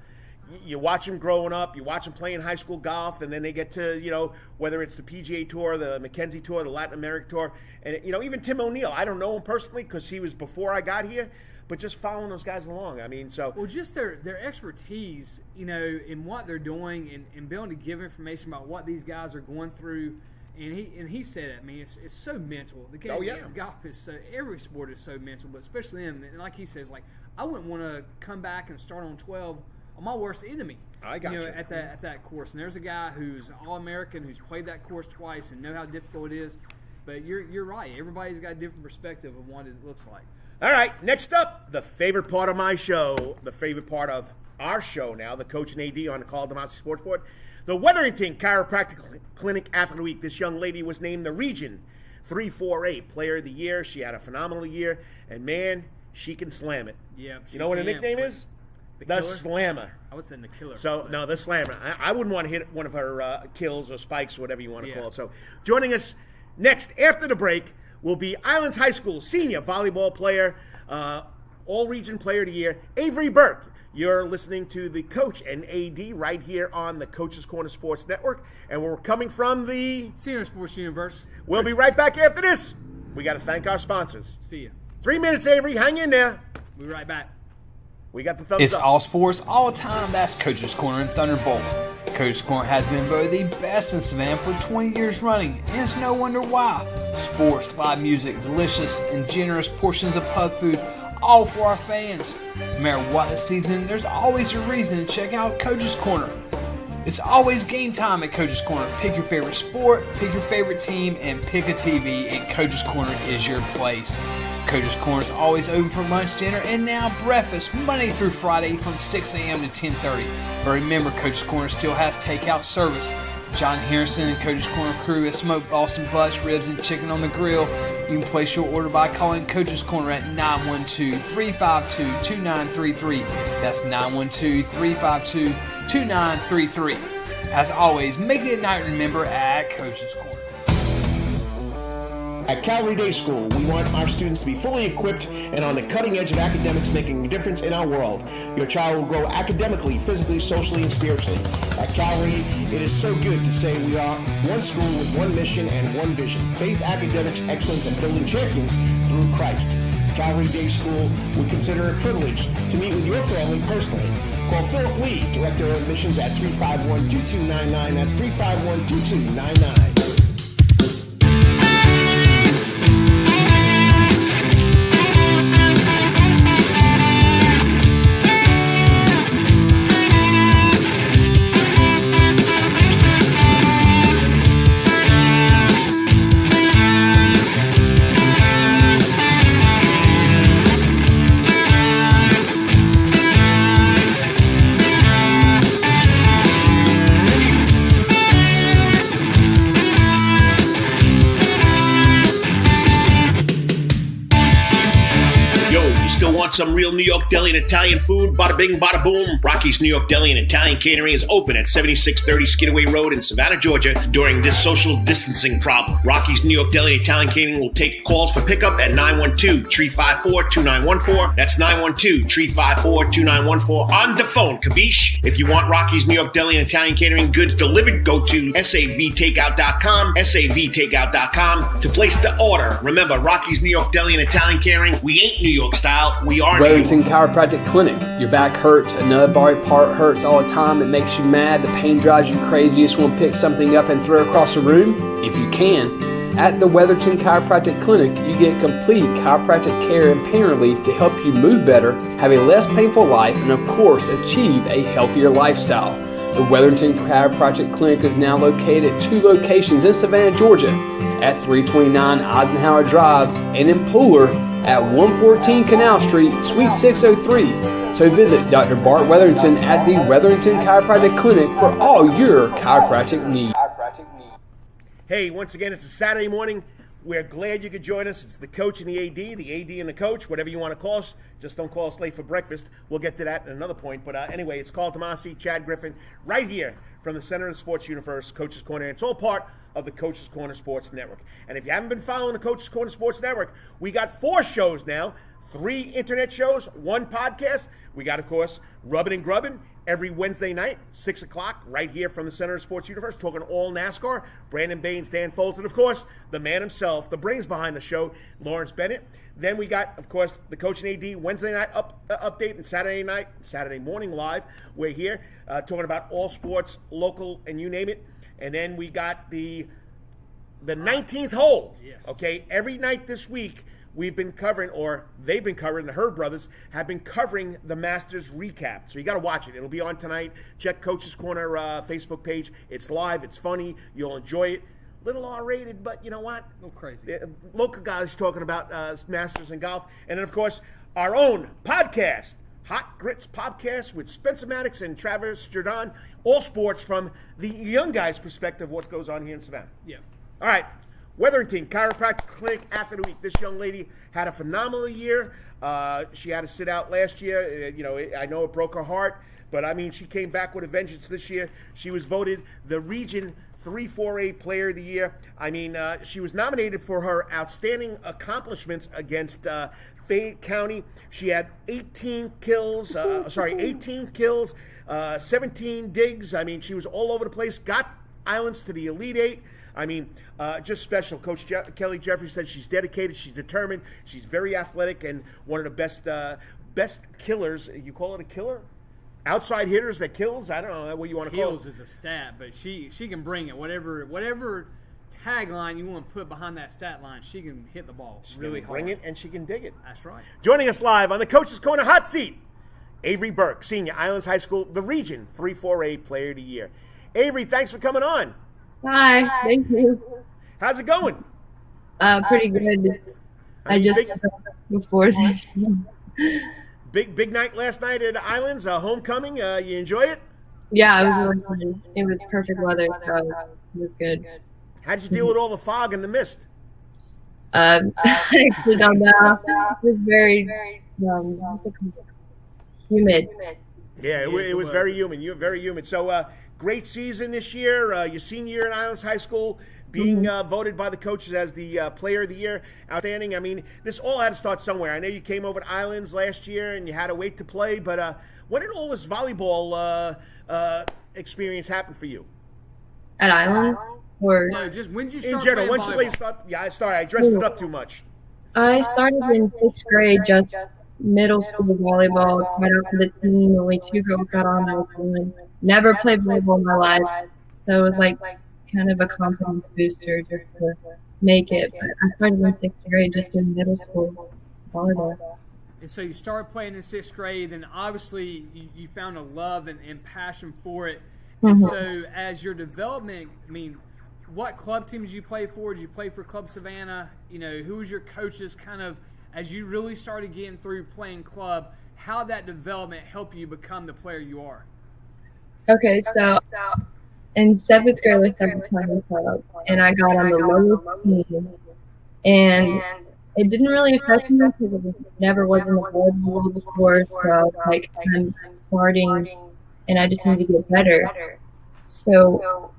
You watch them growing up. You watch them playing high school golf, and then they get to, whether it's the PGA Tour, the Mackenzie Tour, the Latin American Tour, and, even Tim O'Neill. I don't know him personally because he was before I got here, but just following those guys along. I mean, so. Well, just their expertise, in what they're doing and being able to give information about what these guys are going through. And he said it. I mean, it's so mental. The game of golf is so, every sport is so mental, but especially him. And like he says, I wouldn't want to come back and start on 12 on my worst enemy. I got you. At that course. And there's a guy who's an All-American who's played that course twice and know how difficult it is. But you're right. Everybody's got a different perspective of what it looks like. All right, next up, the favorite part of my show, the favorite part of our show now, the Coach and AD on the Karl DeMasi Sports Report, the Wetherington Chiropractic Clinic Athlete of the Week. This young lady was named the Region 348 Player of the Year. She had a phenomenal year, and man, she can slam it. Yeah, you know what her nickname is? The Slammer. I was saying the Killer. So, no, the Slammer. I wouldn't want to hit one of her kills or spikes or whatever you want to call it. So, joining us next after the break will be Islands High School senior volleyball player, all-region player of the year, Avery Burke. You're listening to the Coach and AD right here on the Coach's Corner Sports Network, and we're coming from the Senior Sports Universe. We'll be right back after this. We got to thank our sponsors. See ya. 3 minutes, Avery. Hang in there. We'll be right back. We got the thumbs It's up. all sports, all the time. That's Coach's Corner and Thunderbolt. Coach's Corner has been voted the best in Savannah for 20 years running, and it's no wonder why. Sports, live music, delicious and generous portions of pub food, all for our fans. No matter what the season, there's always a reason to check out Coach's Corner. It's always game time at Coach's Corner. Pick your favorite sport, pick your favorite team, and pick a TV, and Coach's Corner is your place. Coach's Corner is always open for lunch, dinner, and now breakfast, Monday through Friday from 6 a.m. to 10:30. But remember, Coach's Corner still has takeout service. John Harrison and Coach's Corner crew has smoked Boston butts, ribs, and chicken on the grill. You can place your order by calling Coach's Corner at 912-352-2933. That's 912-352-2933. As always, make it a night to remember at Coach's Corner. At Calvary Day School, we want our students to be fully equipped and on the cutting edge of academics, making a difference in our world. Your child will grow academically, physically, socially, and spiritually. At Calvary, it is so good to say we are one school with one mission and one vision: faith, academics, excellence, and building champions through Christ. Calvary Day School would consider it a privilege to meet with your family personally. Call Philip Lee, Director of Admissions, at 351-2299. That's 351-2299. Some real New York deli and Italian food? Bada bing, bada boom. Rocky's New York Deli and Italian Catering is open at 7630 Skidaway Road in Savannah, Georgia during this social distancing problem. Rocky's New York Deli and Italian Catering will take calls for pickup at 912-354-2914. That's 912-354-2914 on the phone. Kabish. If you want Rocky's New York Deli and Italian Catering goods delivered, go to savtakeout.com, savtakeout.com to place the order. Remember, Rocky's New York Deli and Italian Catering, we ain't New York style, we are Wetherington Chiropractic Clinic. Your back hurts, another body part hurts all the time. It makes you mad. The pain drives you crazy. You just want to pick something up and throw it across the room? If you can. At the Wetherington Chiropractic Clinic, you get complete chiropractic care and pain relief to help you move better, have a less painful life, and of course, achieve a healthier lifestyle. The Wetherington Chiropractic Clinic is now located at 2 locations in Savannah, Georgia, at 329 Eisenhower Drive and in Pooler at 114 Canal Street, Suite 603. So visit Dr. Bart Wetherington at the Wetherington Chiropractic Clinic for all your chiropractic needs. Hey, once again, it's a Saturday morning. We're glad you could join us. It's the coach and the AD and the coach, whatever you want to call us. Just don't call us late for breakfast. We'll get to that at another point. But anyway, it's Karl DeMasi, Chad Griffin, right here from the center of the sports universe, Coach's Corner. It's all part of the Coach's Corner Sports Network. And if you haven't been following the Coach's Corner Sports Network, we got 4 shows now, 3 internet shows, 1 podcast. We got, of course, Rubbin' and Grubbin' every Wednesday night, 6 o'clock, right here from the center of sports universe, talking all NASCAR. Brandon Baines, Dan Foltz, and, of course, the man himself, the brains behind the show, Lawrence Bennett. Then we got, of course, the Coach and AD Wednesday night update and Saturday morning live. We're here talking about all sports, local, and you name it. And then we got the 19th hole. Yes. Okay, every night this week, we've been covering, or they've been covering, the Hurd brothers have been covering the Masters recap. So you got to watch it. It'll be on tonight. Check Coach's Corner Facebook page. It's live. It's funny. You'll enjoy it. Little R-rated, but you know what? A little crazy. Local guys talking about Masters and golf. And then, of course, our own podcast, Hot Grits Podcast with Spencer Maddox and Travis Jordan. All sports from the young guys' perspective of what goes on here in Savannah. Yeah. All right. Wetherington Chiropractic Clinic Athlete of the Week. This young lady had a phenomenal year. She had to sit out last year. I know it broke her heart, but I mean, she came back with a vengeance this year. She was voted the Region 3-4A Player of the Year. I mean, she was nominated for her outstanding accomplishments against Fayette County. She had 18 kills, 17 digs. I mean, she was all over the place. Got Islands to the Elite 8. I mean, just special. Coach Kelly Jeffrey said she's dedicated, she's determined, she's very athletic, and one of the best killers. You call it a killer? Outside hitters that kills? I don't know what you want to call it. Kills is a stat, but she can bring it. Whatever tagline you want to put behind that stat line, she can hit the ball really hard. Bring it, and she can dig it. That's right. Joining us live on the Coach's Corner hot seat, Avery Burke, Senior, Islands High School, the Region 3-4A Player of the Year. Avery, thanks for coming on. Hi, thank you. How's it going? Pretty good. I just before this. Big night last night at Islands, homecoming. You enjoy it? Yeah, it was really fun. It was perfect weather, so it was good. How did you deal with all the fog and the mist? I actually don't know. It was very humid. Yeah, it was very humid. You're very humid. So, great season this year. Your senior year at Islands High School, being voted by the coaches as the Player of the Year. Outstanding. I mean, this all had to start somewhere. I know you came over to Islands last year and you had to wait to play, but when did all this volleyball experience happen for you? At Islands? Or no, just when did you start in general? playing When did you start? Yeah, I dressed it up too much. I started in 6th grade, just middle school volleyball. Tried out for the team. Only 2 girls got on. I was one. Never played volleyball in my life, so it was like kind of a confidence booster just to make it. But I started in 6th grade, just in middle school volleyball. And so you started playing in 6th grade, and obviously you found a love and passion for it. And so as your development, I mean, what club teams did you play for? Did you play for Club Savannah? Who was your coaches kind of as you really started getting through playing club? How that development helped you become the player you are? Okay, so in 7th grade, I started playing club, and I got on the lowest team. And it didn't really affect me because I never was in the volleyball before. So like I'm starting, and I just need to get better. So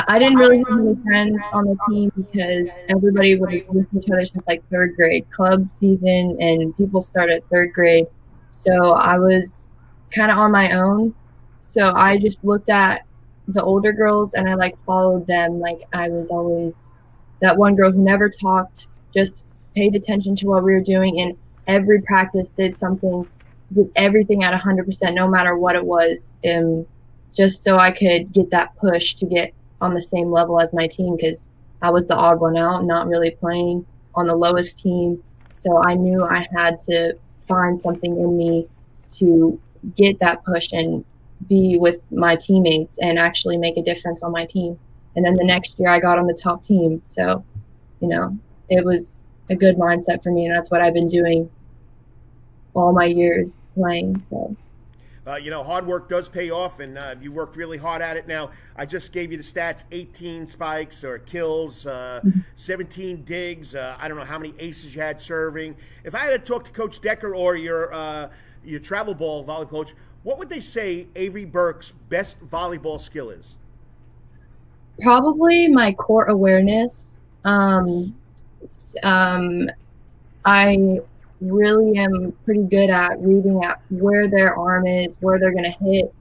I didn't really have any friends on the team because everybody was with each other since like 3rd grade club season, and people start at 3rd grade. So I was kind of on my own. So I just looked at the older girls and I like followed them. Like I was always that one girl who never talked, just paid attention to what we were doing, and every practice did something, did everything at 100%, no matter what it was, just so I could get that push to get on the same level as my team, because I was the odd one out, not really playing on the lowest team. So I knew I had to find something in me to get that push and be with my teammates and actually make a difference on my team. And then the next year I got on the top team. So, it was a good mindset for me, and that's what I've been doing all my years playing. So Hard work does pay off, and you worked really hard at it. Now, I just gave you the stats: 18 spikes or kills, 17 digs. I don't know how many aces you had serving. If I had to talk to Coach Decker or your travel ball volleyball coach, what would they say Avery Burke's best volleyball skill is? Probably my court awareness. I really am pretty good at reading at where their arm is, where they're going to hit.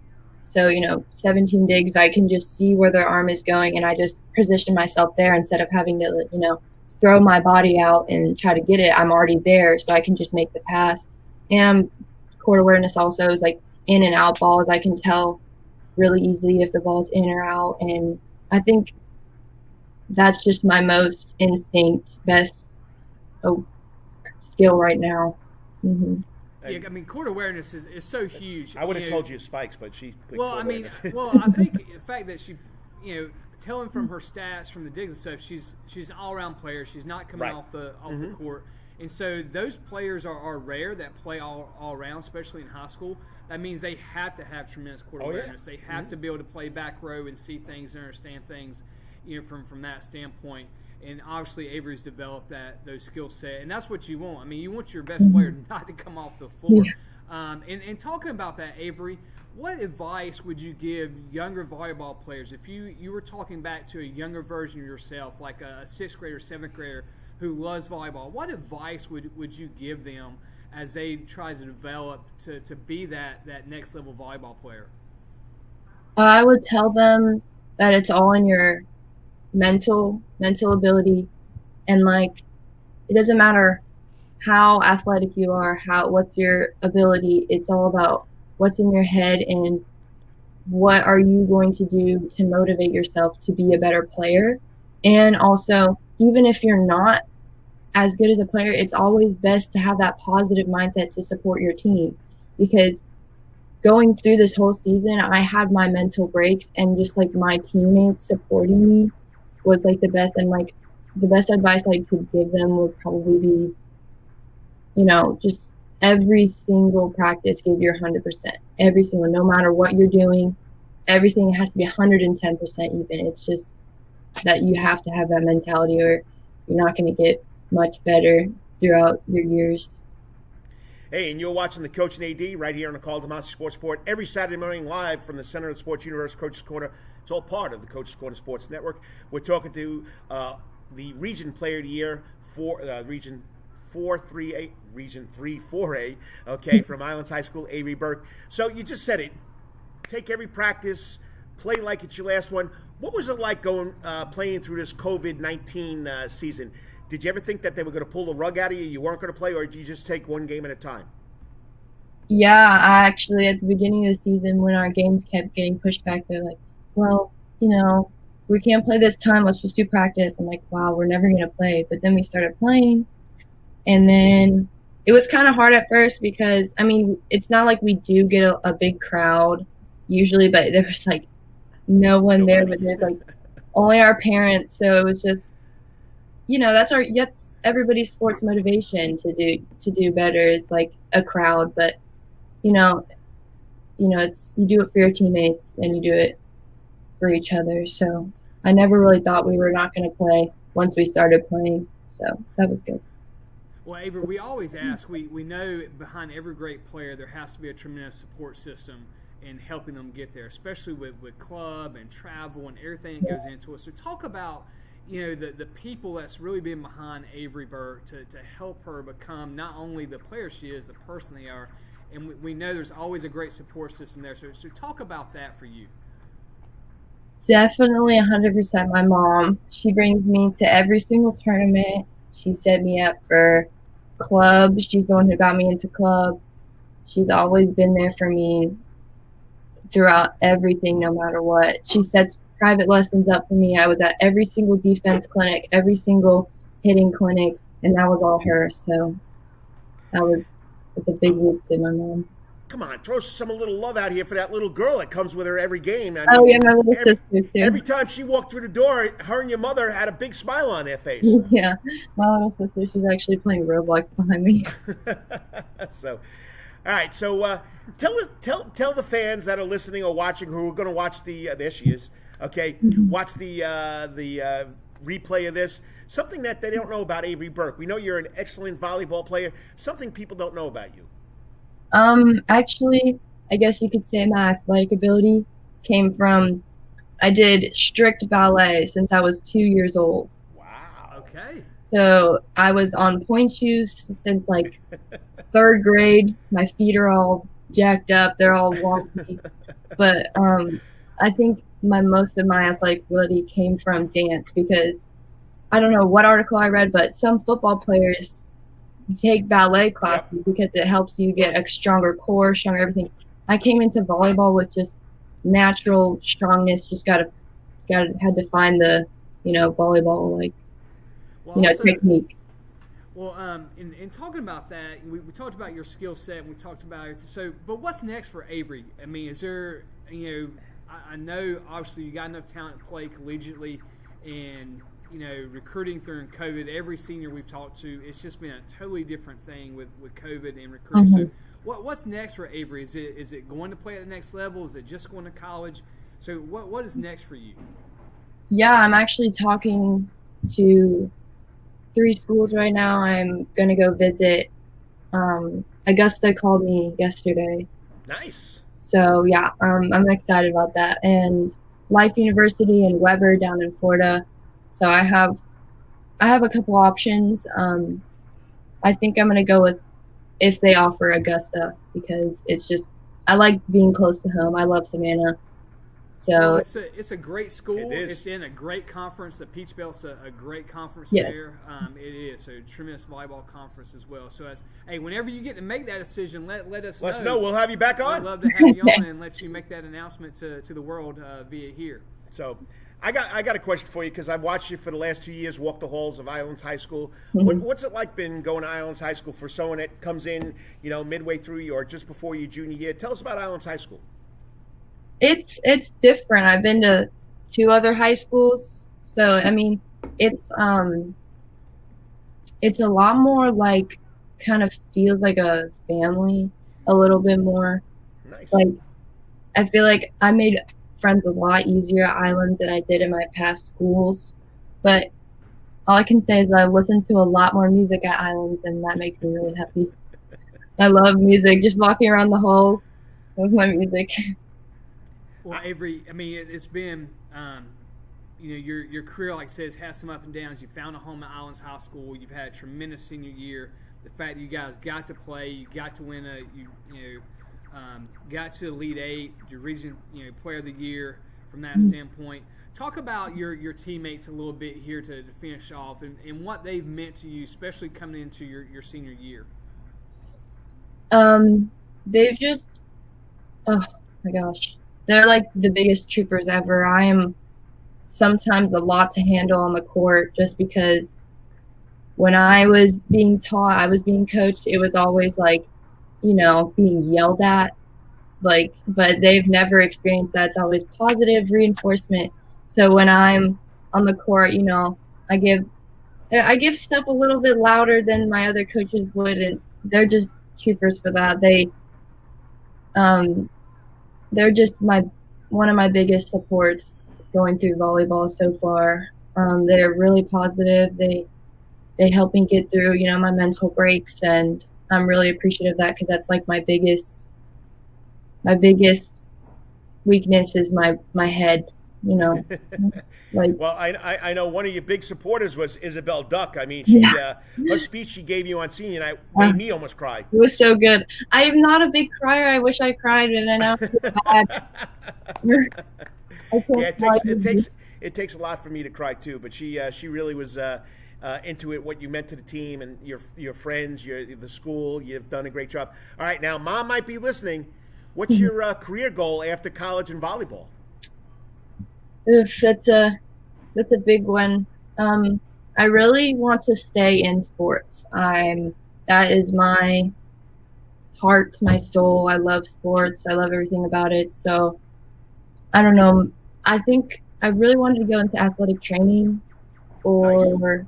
So, 17 digs, I can just see where their arm is going, and I just position myself there instead of having to, throw my body out and try to get it. I'm already there, so I can just make the pass. And court awareness also is like in and out balls. I can tell really easily if the ball's in or out, and I think that's just my most best skill right now. Mm-hmm. Yeah, I mean, court awareness is so huge. I would have told you spikes, but she. I think the fact that she, telling from her stats, from the digs and stuff, she's an all-around player. She's not coming off the court, and so those players are rare that play all around, especially in high school. That means they have to have tremendous court awareness. They have to be able to play back row and see things and understand things, from that standpoint. And obviously, Avery's developed those skill set, and that's what you want. I mean, you want your best player not to come off the floor. Yeah. And talking about that, Avery, what advice would you give younger volleyball players if you were talking back to a younger version of yourself, like a 6th grader, 7th grader who loves volleyball? What advice would you give them as they try to develop to be that next level volleyball player? I would tell them that it's all in your mental ability, and it doesn't matter how athletic you are, what's your ability. It's all about what's in your head and what are you going to do to motivate yourself to be a better player. And also, even if you're not as good as a player, it's always best to have that positive mindset to support your team, because going through this whole season, I had my mental breaks, and just my teammates supporting me was the best. And the best advice I could give them would probably be, just every single practice, give your 100%. Every single, no matter what you're doing, everything has to be 110% even. It's just that you have to have that mentality, or you're not going to get much better throughout your years. Hey, and you're watching the Coach and AD right here on the Karl DeMasi Sports Report every Saturday morning live from the center of the Sports Universe, Coach's Corner. It's all part of the Coach's Corner Sports Network. We're talking to the Region Player of the Year for Region 3-4A, okay, from Islands High School, Avery Burke. So you just said it. Take every practice, play like it's your last one. What was it like playing through this COVID-19 season? Did you ever think that they were going to pull the rug out of you? You weren't going to play, or did you just take one game at a time? Yeah, I actually, at the beginning of the season, when our games kept getting pushed back, they're like, well, we can't play this time. Let's just do practice. I'm like, wow, we're never going to play. But then we started playing. And then it was kind of hard at first because, it's not like we do get a big crowd usually, but there was no one there, but there's only our parents. So it was just, that's everybody's sports motivation to do better is a crowd. But, it's, you do it for your teammates and you do it for each other. So I never really thought we were not going to play once we started playing. So that was good. Well, Avery, we always ask, we know behind every great player there has to be a tremendous support system in helping them get there, especially with club and travel and everything that goes into it. So talk about, the people that's really been behind Avery Burke to help her become not only the player she is, the person they are, and we know there's always a great support system there. So talk about that for you. Definitely 100% my mom. She brings me to every single tournament. She set me up for club. She's the one who got me into club. She's always been there for me throughout everything, no matter what. She sets private lessons up for me. I was at every single defense clinic, every single hitting clinic, and that was all her. So it's a big whoop to my mom. Come on, throw some little love out here for that little girl that comes with her every game. Yeah, my little sister too. Every time she walked through the door, her and your mother had a big smile on their face. Yeah, my little sister, she's actually playing Roblox behind me. So, All right, so tell the fans that are listening or watching who are going to watch there she is. Okay, watch the replay of this. Something that they don't know about Avery Burke. We know you're an excellent volleyball player. Something people don't know about you. Actually, I guess you could say my athletic ability came from I did strict ballet since I was 2 years old. Wow. Okay. So I was on point shoes since like 3rd grade. My feet are all jacked up. They're all wonky. But I think most of my athletic ability came from dance because I don't know what article I read, but some football players take ballet classes because it helps you get a stronger core, stronger everything. I came into volleyball with just natural strongness. Just had to find the volleyball technique. Well, in talking about that, we talked about your skill set, and we talked about it. So, but what's next for Avery? I mean, is there, I know obviously you got enough talent to play collegiately, and recruiting during COVID. Every senior we've talked to, it's just been a totally different thing with COVID and recruiting. Mm-hmm. So, what's next for Avery? Is it going to play at the next level? Is it just going to college? So, what is next for you? Yeah, I'm actually talking to 3 schools right now. I'm going to go visit. Augusta called me yesterday. Nice. So, yeah, I'm excited about that. And Life University and Weber down in Florida. So I have a couple options. I think I'm going to go with if they offer Augusta because it's just I like being close to home. I love Savannah. So it's a great school. It's in a great conference. The Peach Belt's a great conference there. It is. So tremendous volleyball conference as well. So whenever you get to make that decision, let us know. Let us know. We'll have you back on. I'd love to have you on and let you make that announcement to the world via here. So I got a question for you because I've watched you for the last 2 years walk the halls of Islands High School. Mm-hmm. What's it like been going to Islands High School for someone that comes in, midway through or just before your junior year? Tell us about Islands High School. It's different. I've been to 2 other high schools, so I mean, it's a lot more like kind of feels like a family a little bit more. Nice. Like I feel like I made friends a lot easier at Islands than I did in my past schools, but all I can say is that I listen to a lot more music at Islands, and that makes me really happy. I love music, just walking around the halls with my music. Well, Avery, I mean, it's been, your career, like I said, has some up and downs. You found a home at Islands High School. You've had a tremendous senior year. The fact that you guys got to play, you got to win got to the Elite 8, your region, Player of the Year from that standpoint. Talk about your teammates a little bit here to finish off and what they've meant to you, especially coming into your senior year. They've just, oh my gosh. They're like the biggest troopers ever. I am sometimes a lot to handle on the court just because when I was being taught, I was being coached, it was always like, being yelled at. But they've never experienced that. It's always positive reinforcement. So when I'm on the court, I give stuff a little bit louder than my other coaches would, and they're just troopers for that. They're just one of my biggest supports going through volleyball so far. They're really positive. They help me get through, my mental breaks, and I'm really appreciative of that because that's like my biggest weakness is my head. Like, well, I know one of your big supporters was Isabel Duck. I mean, her speech she gave you on senior night made me almost cry. It was so good. I am not a big crier. I wish I cried, and then I feel bad. It takes a lot for me to cry too. But she really was into it. What you meant to the team and your friends, the school. You've done a great job. All right, now Mom might be listening. What's your career goal after college in volleyball? Oof, that's a big one. I really want to stay in sports. That is my heart, my soul. I love sports. I love everything about it. So I don't know. I think I really wanted to go into athletic training or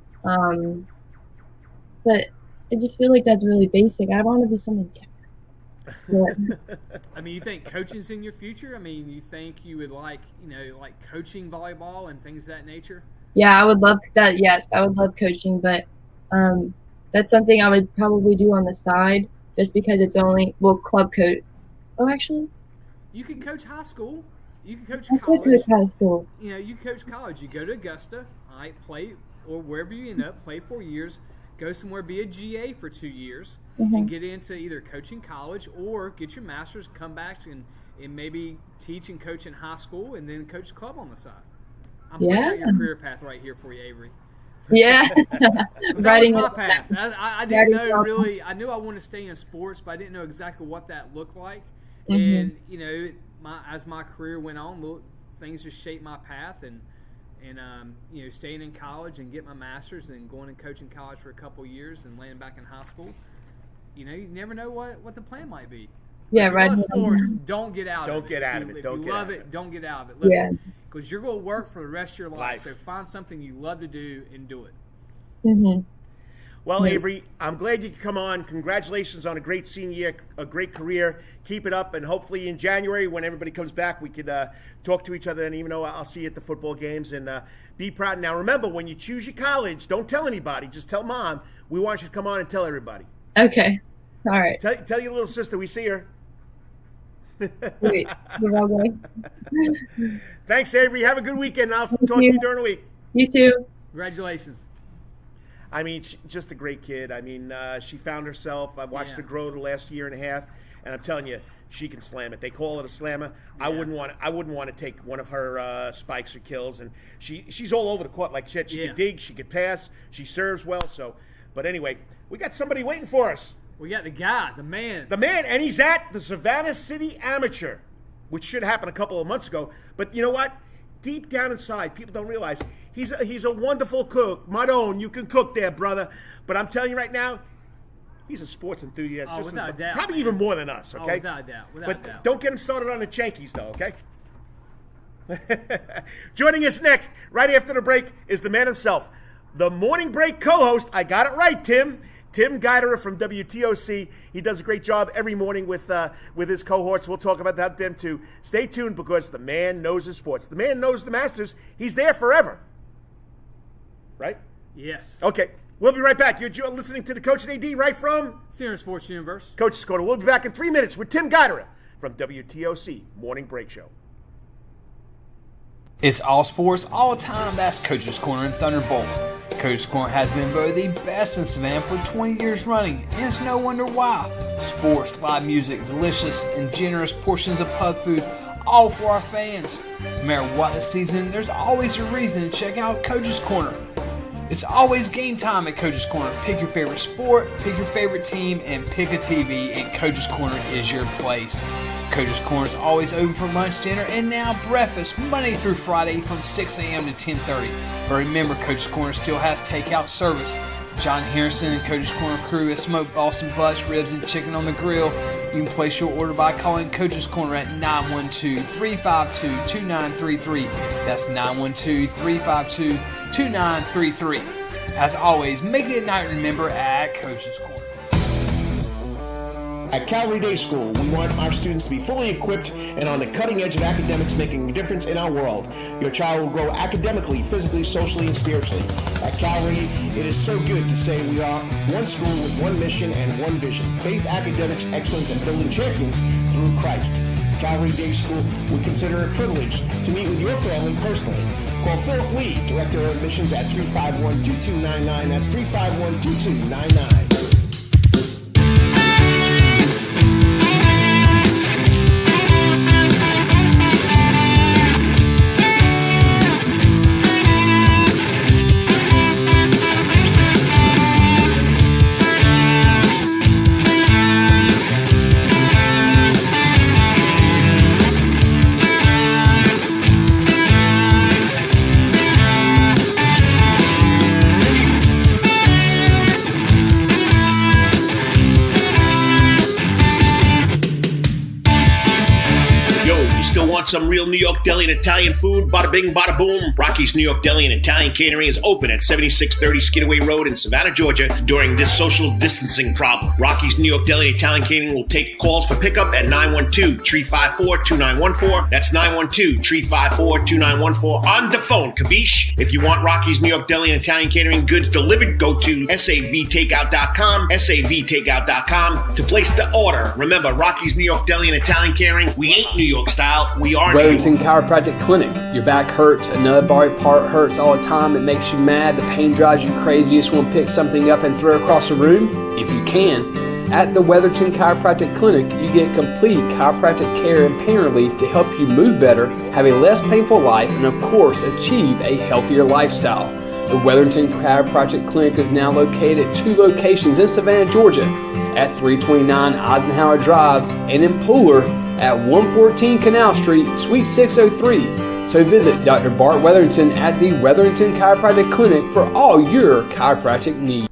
but I just feel like that's really basic. I want to be something different. I mean, you think coaching's in your future? I mean, you think you would like coaching volleyball and things of that nature? Yeah, I would love that. Yes, I would love coaching, but that's something I would probably do on the side just because it's only, club coach. Oh, actually. You can coach high school. You can coach I college. could coach high school. You know, you coach college. You go to Augusta, all right, play, or wherever you end up, play 4 years, go somewhere, be a GA for 2 years, and get into either coaching college or get your master's, come back and maybe teach and coach in high school and then coach club on the side. I'm playing out your career path right here for you, Avery. Yeah. That was my path. I didn't know really. I knew I wanted to stay in sports, but I didn't know exactly what that looked like. And, you know, as my career went on, things just shaped my path. And you know, staying in college and getting my master's and going and coaching college for a couple of years and landing back in high school, you know, you never know what the plan might be. Yeah, right. Sports, don't get out of it. Don't get out of it. If you love it, don't get out of it. Listen, because you're going to work for the rest of your life. So find something you love to do and do it. Well, Avery, I'm glad you could come on. Congratulations on a great senior year, a great career. Keep it up, and hopefully in January when everybody comes back, we could talk to each other, and even though I'll see you at the football games, and be proud. Now, remember, when you choose your college, don't tell anybody. Just tell Mom. We want you to come on and tell everybody. Okay. All right. Tell your little sister we see her. Wait, the wrong way. Thanks, Avery. Have a good weekend. I'll talk to you during the week. You too. Congratulations. I mean, just a great kid. I mean, she found herself. I've watched her grow the last year and a half, and I'm telling you, she can slam it. They call it a slammer. Yeah. I wouldn't want to take one of her spikes or kills, and she's all over the court. Like she can dig, she could pass, she serves well. So, but anyway, we got somebody waiting for us. We got the guy, the man, and he's at the Savannah City Amateur, which should happen a couple of months ago. But you know what? Deep down inside, people don't realize he's a wonderful cook. Madone, you can cook there, brother. But I'm telling you right now, he's a sports enthusiast. Oh, without a doubt. Probably even more than us, okay? Oh, without a doubt. But don't get him started on the Chankies, though, okay? Joining us next, right after the break, is the man himself, the Morning Break co-host. I got it right, Tim Guidera from WTOC. He does a great job every morning with his cohorts. We'll talk about that then too. Stay tuned because the man knows his sports. The man knows the Masters. He's there forever. Right? Yes. Okay. We'll be right back. You're listening to the Coach and AD right from Sierra Sports Universe. Coach's Corner. We'll be back in 3 minutes with Tim Guidera from WTOC Morning Break Show. It's all sports, all the time. That's Coach's Corner in Thunderbolt. Coach's Corner has been voted the best in Savannah for 20 years running, and it's no wonder why. Sports, live music, delicious and generous portions of pub food, all for our fans. No matter what the season, there's always a reason to check out Coach's Corner. It's always game time at Coach's Corner. Pick your favorite sport, pick your favorite team, and pick a TV, and Coach's Corner is your place. Coach's Corner is always open for lunch, dinner, and now breakfast, Monday through Friday from 6 a.m. to 10:30. But remember, Coach's Corner still has takeout service. John Harrison and Coach's Corner crew has smoked Boston butts, ribs, and chicken on the grill. You can place your order by calling Coach's Corner at 912-352-2933. That's 912-352-2933. As always, make it a night to remember at Coach's Corner. At Calvary Day School, we want our students to be fully equipped and on the cutting edge of academics, making a difference in our world. Your child will grow academically, physically, socially, and spiritually. At Calvary, it is so good to say we are one school with one mission and one vision: faith, academics, excellence, and building champions through Christ. Calvary Day School would consider it a privilege to meet with your family personally. Call Philip Lee, Director of Admissions, at 351-2299. That's 351-2299. Want some real New York deli and Italian food? Bada bing, bada boom. Rocky's New York Deli and Italian Catering is open at 7630 Skidaway Road in Savannah, Georgia during this social distancing problem. Rocky's New York Deli and Italian Catering will take calls for pickup at 912-354-2914. That's 912-354-2914 on the phone. Kabish. If you want Rocky's New York Deli and Italian Catering goods delivered, go to savtakeout.com, savtakeout.com to place the order. Remember, Rocky's New York Deli and Italian Catering, we ain't New York style, we are New York. Wetherington Chiropractic Clinic. Your back hurts, another body part hurts all the time. It makes you mad. The pain drives you crazy. You just want to pick something up and throw it across the room? If you can, at the Wetherington Chiropractic Clinic, you get complete chiropractic care and pain relief to help you move better, have a less painful life, and of course, achieve a healthier lifestyle. The Wetherington Chiropractic Clinic is now located at 2 locations in Savannah, Georgia, at 329 Eisenhower Drive and in Pooler at 114 Canal Street, Suite 603. So visit Dr. Bart Wetherington at the Wetherington Chiropractic Clinic for all your chiropractic needs.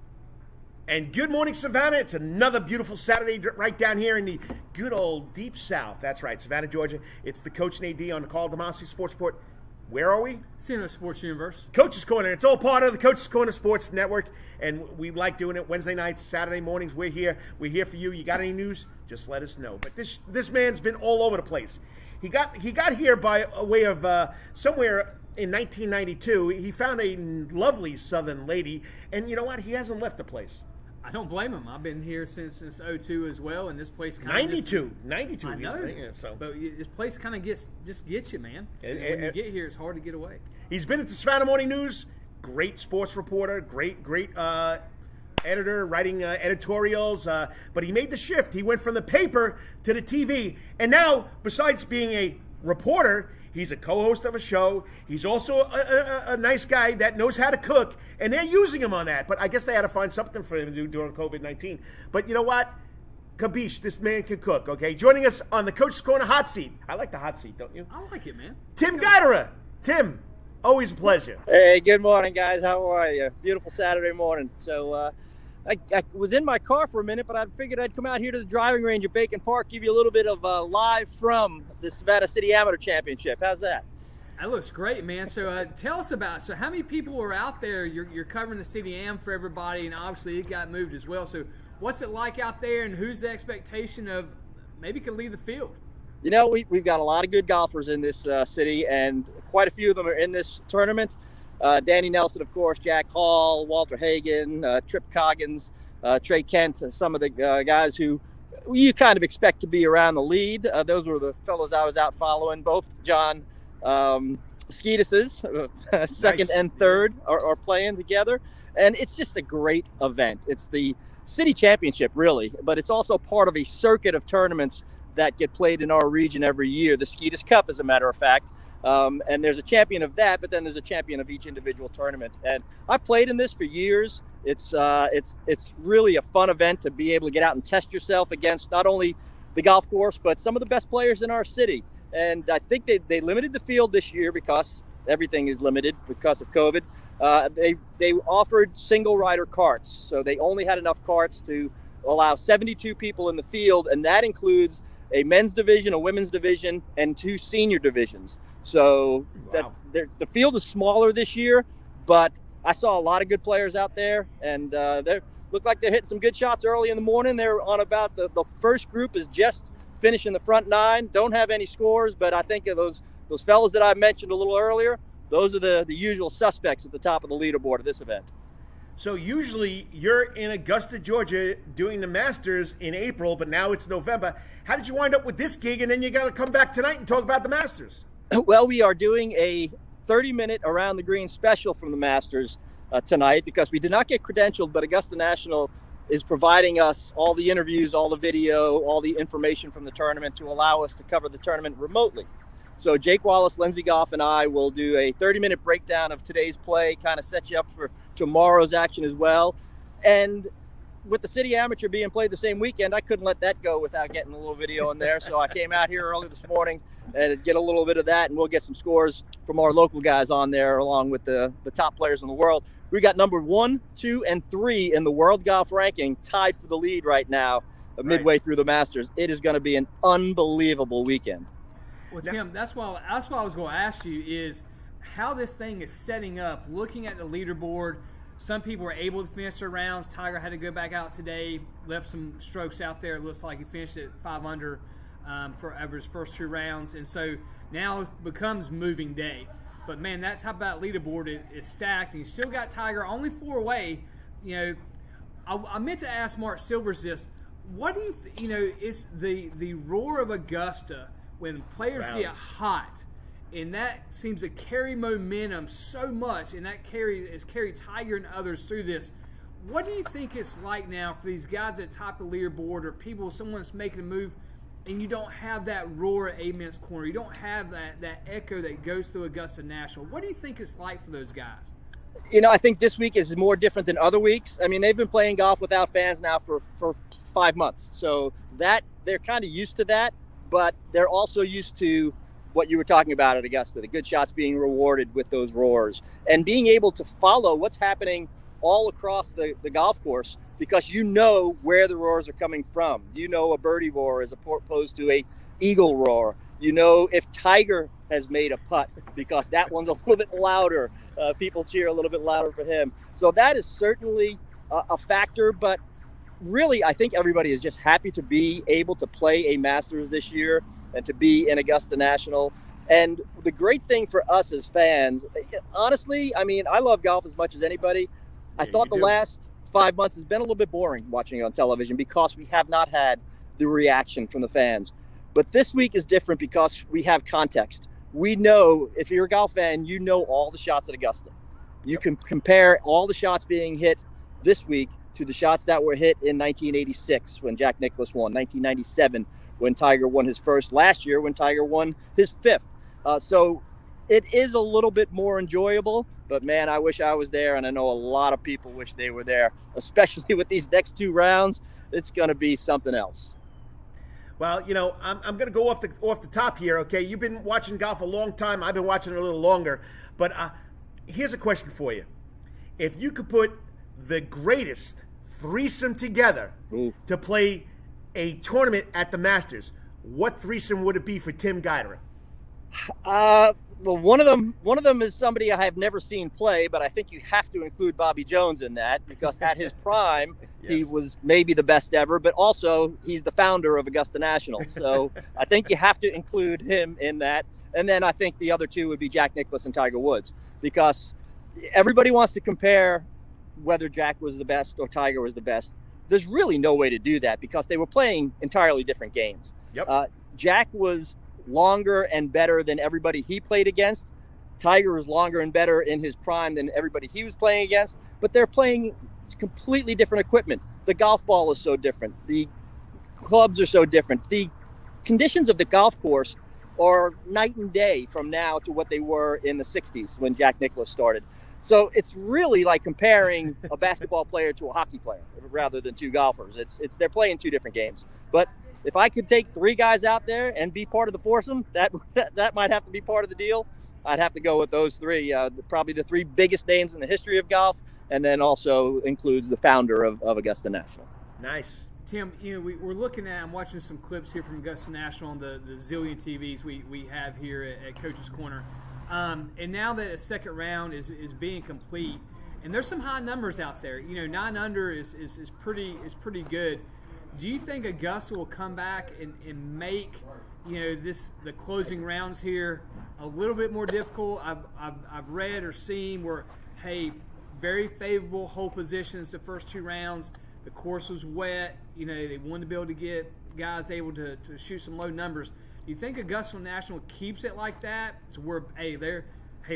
And good morning, Savannah. It's another beautiful Saturday right down here in the good old deep south. That's right, Savannah, Georgia. It's the Coach and AD on the Karl DeMasi Sports Report. Where are we? Savannah Sports Universe. Coach's Corner. It's all part of the Coach's Corner Sports Network, and we like doing it Wednesday nights, Saturday mornings. We're here. We're here for you. You got any news? Just let us know. But this man's been all over the place. He got here by a way of somewhere in 1992. He found a lovely Southern lady, and you know what? He hasn't left the place. I don't blame him. I've been here since 02 as well, and this place kind of 92. I know. But this place kind of gets you, man. When you get here, it's hard to get away. He's been at the Savannah Morning News. Great sports reporter. Great editor, writing editorials. But he made the shift. He went from the paper to the TV, and now, besides being a reporter, he's a co-host of a show. He's also a nice guy that knows how to cook, and they're using him on that. But I guess they had to find something for him to do during COVID-19. But you know what? Kabish, this man can cook, okay? Joining us on the Coach's Corner hot seat. I like the hot seat, don't you? I like it, man. Tim Guidera. Tim, always a pleasure. Hey, good morning, guys. How are you? Beautiful Saturday morning. So I was in my car for a minute, but I figured I'd come out here to the driving range at Bacon Park, give you a little bit of live from the Savannah City Amateur Championship. How's that? That looks great, man. So tell us about it. So how many people were out there? You're covering the City Am for everybody, and obviously it got moved as well. So what's it like out there, and who's the expectation of maybe can lead the field? You know, we've got a lot of good golfers in this city, and quite a few of them are in this tournament. Danny Nelson, of course, Jack Hall, Walter Hagen, Trip Coggins, Trey Kent, some of the guys who you kind of expect to be around the lead. Those were the fellows I was out following. Both John Skeetis's second and third are playing together. And it's just a great event. It's the city championship, really, but it's also part of a circuit of tournaments that get played in our region every year. The Skeetis Cup, as a matter of fact. And there's a champion of that, but then there's a champion of each individual tournament. And I played in this for years. It's really a fun event to be able to get out and test yourself against not only the golf course, but some of the best players in our city. And I think they limited the field this year because everything is limited because of COVID. They offered single rider carts. So they only had enough carts to allow 72 people in the field, and that includes a men's division, a women's division, and 2 senior divisions. So wow. The field is smaller this year, but I saw a lot of good players out there, and they look like they're hitting some good shots early in the morning. They're on about the first group is just finishing the front 9. Don't have any scores, but I think of those fellas that I mentioned a little earlier, those are the usual suspects at the top of the leaderboard of this event. So usually you're in Augusta, Georgia, doing the Masters in April, but now it's November. How did you wind up with this gig, and then you got to come back tonight and talk about the Masters? Well, we are doing a 30-minute Around the Green special from the Masters tonight because we did not get credentialed, but Augusta National is providing us all the interviews, all the video, all the information from the tournament to allow us to cover the tournament remotely. So Jake Wallace, Lindsey Goff, and I will do a 30-minute breakdown of today's play, kind of set you up for tomorrow's action as well. And with the City Amateur being played the same weekend, I couldn't let that go without getting a little video in there. So I came out here early this morning and get a little bit of that, and we'll get some scores from our local guys on there along with the top players in the world. We got number 1, 2, and 3 in the world golf ranking tied for the lead right now, midway through the Masters. It is going to be an unbelievable weekend. Well, Tim, that's what I was going to ask you is how this thing is setting up. Looking at the leaderboard, some people were able to finish their rounds. Tiger had to go back out today, left some strokes out there. It looks like he finished at 5 under for his first 2 rounds, and so now it becomes moving day. But man, that type of leaderboard is stacked, and you still got Tiger only 4 away. You know, I meant to ask Mark Silvers this. What do you it's the roar of Augusta when players get hot, and that seems to carry momentum so much, and that has carried Tiger and others through this. What do you think it's like now for these guys at the top of the leaderboard, or someone's making a move, and you don't have that roar at 8 Men's Corner? You don't have that echo that goes through Augusta National. What do you think it's like for those guys? I think this week is more different than other weeks. I mean, they've been playing golf without fans now for 5 months. So that they're kind of used to that, but they're also used to what you were talking about at Augusta, the good shots being rewarded with those roars and being able to follow what's happening all across the golf course, because you know where the roars are coming from. You know a birdie roar as opposed to a eagle roar. You know if Tiger has made a putt, because that one's a little bit louder. People cheer a little bit louder for him. So that is certainly a factor, but really I think everybody is just happy to be able to play a Masters this year and to be in Augusta National. And the great thing for us as fans, honestly, I mean, I love golf as much as anybody. I thought the last 5 months has been a little bit boring watching it on television because we have not had the reaction from the fans. But this week is different because we have context. We know, if you're a golf fan, you know all the shots at Augusta. You can compare all the shots being hit this week to the shots that were hit in 1986 when Jack Nicklaus won, 1997 when Tiger won his first, last year when Tiger won his 5th. So it is a little bit more enjoyable, but man, I wish I was there, and I know a lot of people wish they were there, especially with these next 2 rounds. It's going to be something else. Well, I'm going to go off the top here, okay? You've been watching golf a long time. I've been watching it a little longer. But here's a question for you. If you could put the greatest threesome together to play a tournament at the Masters, what threesome would it be for Tim Guidera? Well, one of them is somebody I have never seen play, but I think you have to include Bobby Jones in that, because at his prime, yes, he was maybe the best ever, but also he's the founder of Augusta National. So I think you have to include him in that. And then I think the other 2 would be Jack Nicklaus and Tiger Woods, because everybody wants to compare whether Jack was the best or Tiger was the best. There's really no way to do that because they were playing entirely different games. Yep. Jack was longer and better than everybody he played against. Tiger was longer and better in his prime than everybody he was playing against, but they're playing completely different equipment. The golf ball is so different. The clubs are so different. The conditions of the golf course are night and day from now to what they were in the 60s when Jack Nicklaus started. So it's really like comparing a basketball player to a hockey player rather than 2 golfers. They're playing 2 different games. But if I could take 3 guys out there and be part of the foursome, that might have to be part of the deal. I'd have to go with those 3, probably the 3 biggest names in the history of golf, and then also includes the founder of Augusta National. Nice. Tim, we're looking at, I'm watching some clips here from Augusta National on the zillion TVs we have here at Coach's Corner. And now that a second round is being complete, and there's some high numbers out there. 9 under is pretty good. Do you think Augusta will come back and make the closing rounds here a little bit more difficult? I've read or seen where very favorable hole positions the first 2 rounds. The course was wet. They wanted to be able to get guys able to shoot some low numbers. Do you think Augusta National keeps it like that? So we're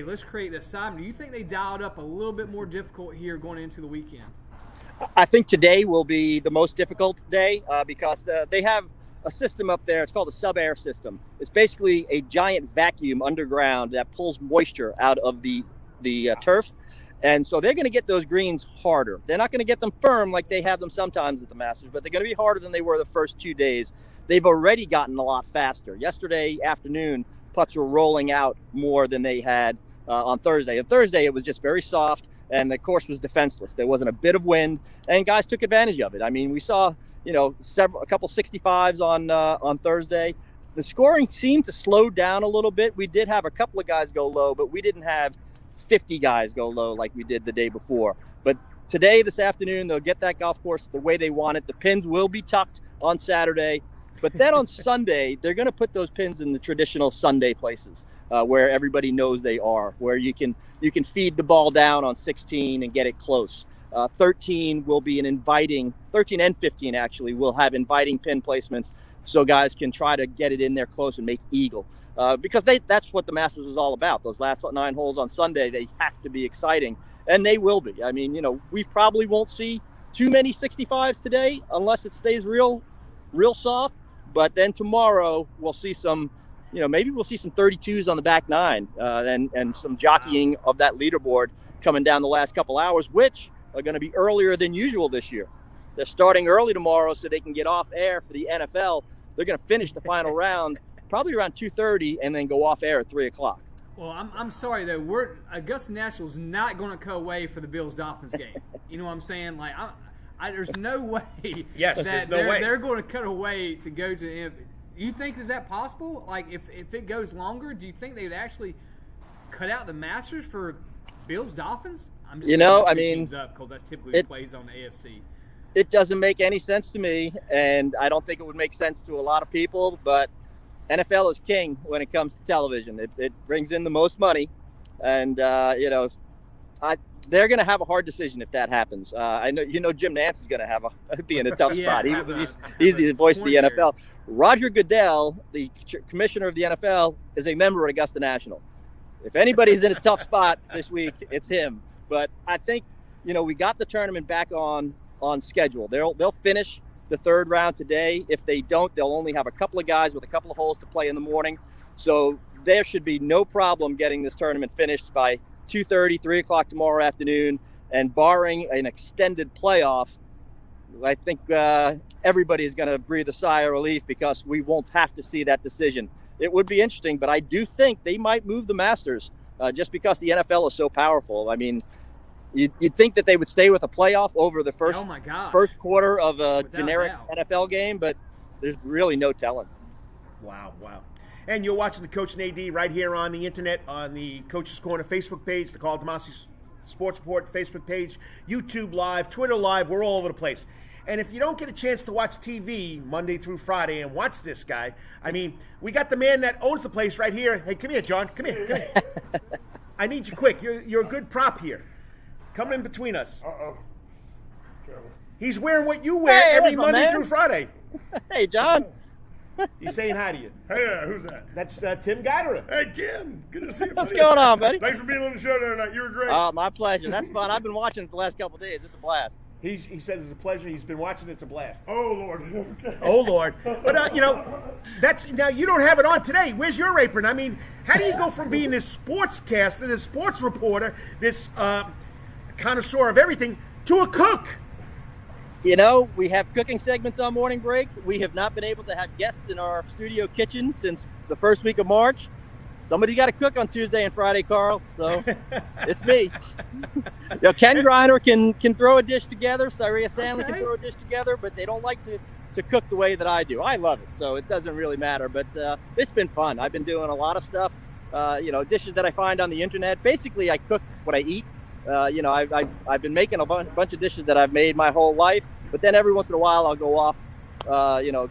let's create this side. Do you think they dialed up a little bit more difficult here going into the weekend? I think today will be the most difficult day because they have a system up there. It's called a sub-air system. It's basically a giant vacuum underground that pulls moisture out of the turf. And so they're going to get those greens harder. They're not going to get them firm like they have them sometimes at the Masters, but they're going to be harder than they were the first 2 days. They've already gotten a lot faster. Yesterday afternoon, putts were rolling out more than they had on Thursday. On Thursday, it was just very soft, and the course was defenseless. There wasn't a bit of wind, and guys took advantage of it. I mean, we saw, a couple 65s on Thursday. the scoring seemed to slow down a little bit. We did have a couple of guys go low, but we didn't have 50 guys go low like we did the day before. But today, this afternoon, they'll get that golf course the way they want it. The pins will be tucked on Saturday. But then on Sunday, they're going to put those pins in the traditional Sunday places where everybody knows they are, where you can feed the ball down on 16 and get it close. 13 will be 13 and 15 actually will have inviting pin placements so guys can try to get it in there close and make eagle. Because that's what the Masters is all about. Those last 9 holes on Sunday, they have to be exciting, and they will be. I mean, we probably won't see too many 65s today unless it stays real soft. But then tomorrow we'll see some, maybe we'll see some 32s on the back 9 and some jockeying of that leaderboard coming down the last couple hours, which are going to be earlier than usual this year. They're starting early tomorrow so they can get off air for the NFL. They're going to finish the final round probably around 2:30 and then go off air at 3 o'clock. Well, I'm sorry though. Augusta National's not going to cut away for the Bills-Dolphins game. You know what I'm saying? Like, there's no way. Yes, there's no way they're going to cut away to go to. You think is that possible? Like, if it goes longer, do you think they'd actually cut out the Masters for Bills-Dolphins? I'm just teams up because that's typically what plays on the AFC. It doesn't make any sense to me, and I don't think it would make sense to a lot of people. But NFL is king when it comes to television. It brings in the most money, and they're going to have a hard decision if that happens. I know Jim Nance is going to be in a tough spot. He's the voice of the NFL. Roger Goodell, the commissioner of the NFL, is a member of Augusta National. If anybody's in a tough spot this week, it's him. But I think we got the tournament back on schedule. They'll finish the 3rd round today. If they don't, they'll only have a couple of guys with a couple of holes to play in the morning. So there should be no problem getting this tournament finished by 2:30, 3 o'clock tomorrow afternoon. And barring an extended playoff, I think everybody is going to breathe a sigh of relief because we won't have to see that decision. It would be interesting, but I do think they might move the Masters just because the NFL is so powerful. I mean, you'd think that they would stay with a playoff over the first quarter of a generic NFL game, but there's really no telling. Wow. And you're watching the Coach and AD right here on the internet, on the Coach's Corner Facebook page, the Karl DeMasi Sports Report Facebook page, YouTube Live, Twitter Live. We're all over the place. And if you don't get a chance to watch TV Monday through Friday and watch this guy, I mean, we got the man that owns the place right here. Hey, come here, John. Come here. I need you quick. You're a good prop here. Come in between us. Uh-oh. He's wearing what you wear every Monday through Friday. Hey, John. He's saying hi to you. Hey, who's that? That's Tim Guidera. Hey, Tim. Good to see you. What's going on, buddy? Thanks for being on the show tonight. You were great. My pleasure. That's fun. I've been watching it the last couple of days. It's a blast. He says it's a pleasure. He's been watching. It's a blast. Oh, Lord. Oh, Lord. But, now you don't have it on today. Where's your apron? I mean, how do you go from being this sportscaster, this sports reporter, this connoisseur of everything, to a cook? We have cooking segments on Morning Break. We have not been able to have guests in our studio kitchen since the first week of March. Somebody got to cook on Tuesday and Friday, Carl. So it's me. Ken Griner can throw a dish together. Saria Sandley can throw a dish together, but they don't like to cook the way that I do. I love it, so it doesn't really matter. But it's been fun. I've been doing a lot of stuff. Dishes that I find on the internet. Basically, I cook what I eat. I've been making a bunch of dishes that I've made my whole life, but then every once in a while I'll go off,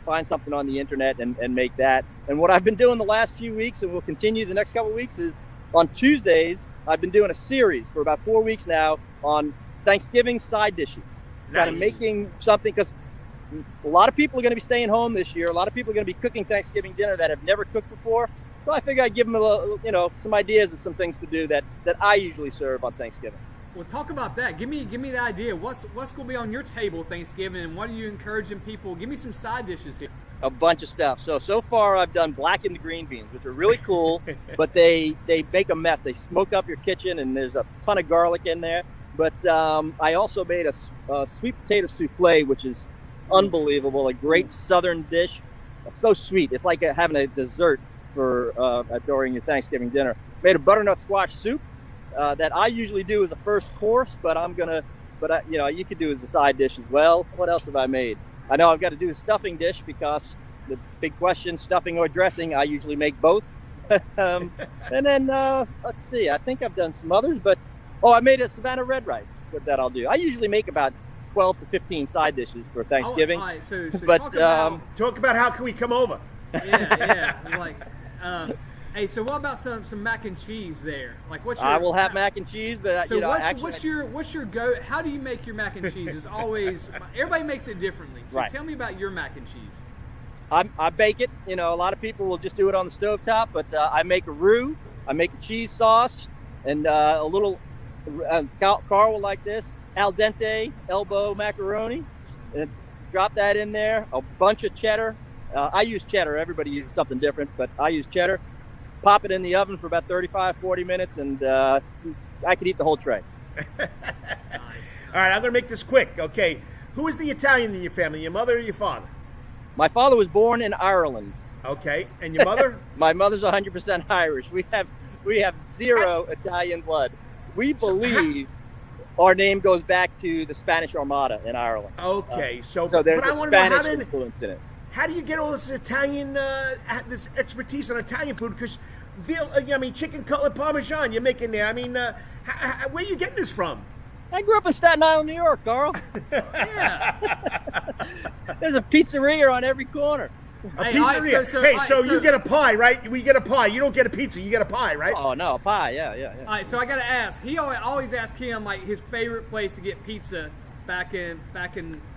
find something on the internet and make that. And what I've been doing the last few weeks, and will continue the next couple of weeks, is on Tuesdays, I've been doing a series for about 4 weeks now on Thanksgiving side dishes. Nice. Kind of making something, because a lot of people are going to be staying home this year. A lot of people are going to be cooking Thanksgiving dinner that have never cooked before. So I figure I'd give them some ideas of some things to do that I usually serve on Thanksgiving. Well, talk about that. Give me the idea. What's going to be on your table Thanksgiving, and what are you encouraging people? Give me some side dishes here. A bunch of stuff. So far I've done blackened green beans, which are really cool, but they make a mess. They smoke up your kitchen, and there's a ton of garlic in there. But I also made a sweet potato souffle, which is unbelievable. A great Southern dish. So sweet. It's like having a dessert for during your Thanksgiving dinner. Made a butternut squash soup that I usually do as a first course, but you could do as a side dish as well. What else have I made? I know I've got to do a stuffing dish because the big question, stuffing or dressing, I usually make both. And then, let's see, I think I've done some others, but, I made a Savannah red rice that I'll do. I usually make about 12 to 15 side dishes for Thanksgiving. All right, so but Talk about how can we come over. Hey, so what about some mac and cheese there? Like, what's your? I will have mac and cheese, but so what's your go? How do you make your mac and cheese? It's always everybody makes it differently. So right. Tell me about your mac and cheese. I bake it. A lot of people will just do it on the stovetop, but I make a roux. I make a cheese sauce and a little. Carl will like this al dente elbow macaroni. And drop that in there. A bunch of cheddar. I use cheddar. Everybody uses something different, but I use cheddar. Pop it in the oven for about 35, 40 minutes, and I could eat the whole tray. Nice. All right, I'm going to make this quick. Okay, who is the Italian in your family, your mother or your father? My father was born in Ireland. Okay, and your mother? My mother's 100% Irish. We have zero Italian blood. We believe our name goes back to the Spanish Armada in Ireland. Okay, so there's a Spanish influence in it. How do you get all this Italian, this expertise on Italian food? Because chicken cutlet parmesan you're making there. Where are you getting this from? I grew up in Staten Island, New York, Carl. Yeah. There's a pizzeria on every corner. Pizzeria. So you get a pie, right? We get a pie. You don't get a pizza. You get a pie, right? Oh no, a pie. Yeah. All right, so I got to ask. He always asks him like his favorite place to get pizza back in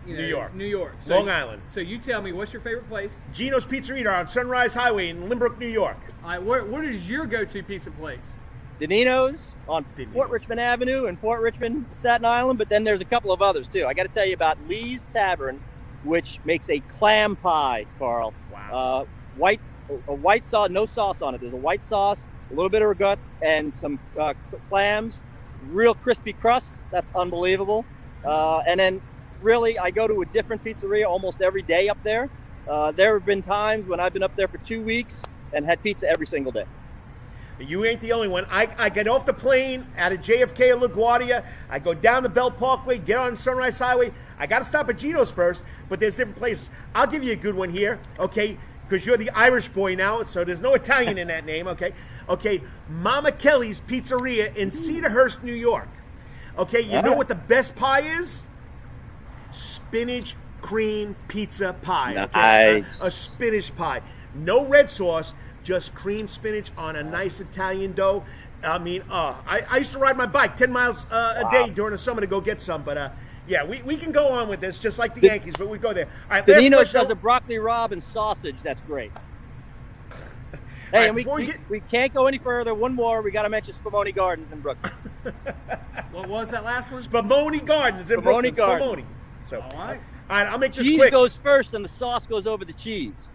New York. So, Long Island. So you tell me, what's your favorite place? Gino's Pizzeria on Sunrise Highway in Lynbrook, New York. All right, what is your go-to pizza place? Danino's on Fort Richmond Avenue in Fort Richmond, Staten Island, but then there's a couple of others too. I got to tell you about Lee's Tavern, which makes a clam pie, Carl. Wow. White sauce, no sauce on it. There's a white sauce, a little bit of ragout, and some clams. Real crispy crust. That's unbelievable. And then really, I go to a different pizzeria almost every day up there. There have been times when I've been up there for 2 weeks and had pizza every single day. You ain't the only one. I get off the plane out of JFK or LaGuardia. I go down the Bell Parkway, get on Sunrise Highway. I got to stop at Gino's first, but there's different places. I'll give you a good one here, okay, because you're the Irish boy now, so there's no Italian in that name, okay? Okay, Mama Kelly's Pizzeria in Cedarhurst, New York. Okay, you know what the best pie is? Spinach cream pizza pie. Okay? Nice. A spinach pie. No red sauce, just cream spinach on a nice Italian dough. I used to ride my bike 10 miles a day during the summer to go get some, but yeah, we can go on with this just like the Yankees, but we go there. All right, Danino's does a broccoli rabe and sausage. That's great. Hey, and we can't go any further. One more. We got to mention Spumoni Gardens in Brooklyn. What was that last one? Spumoni Gardens in Brooklyn. Gardens. So, all right, I'll make this cheese quick. Cheese goes first, and the sauce goes over the cheese.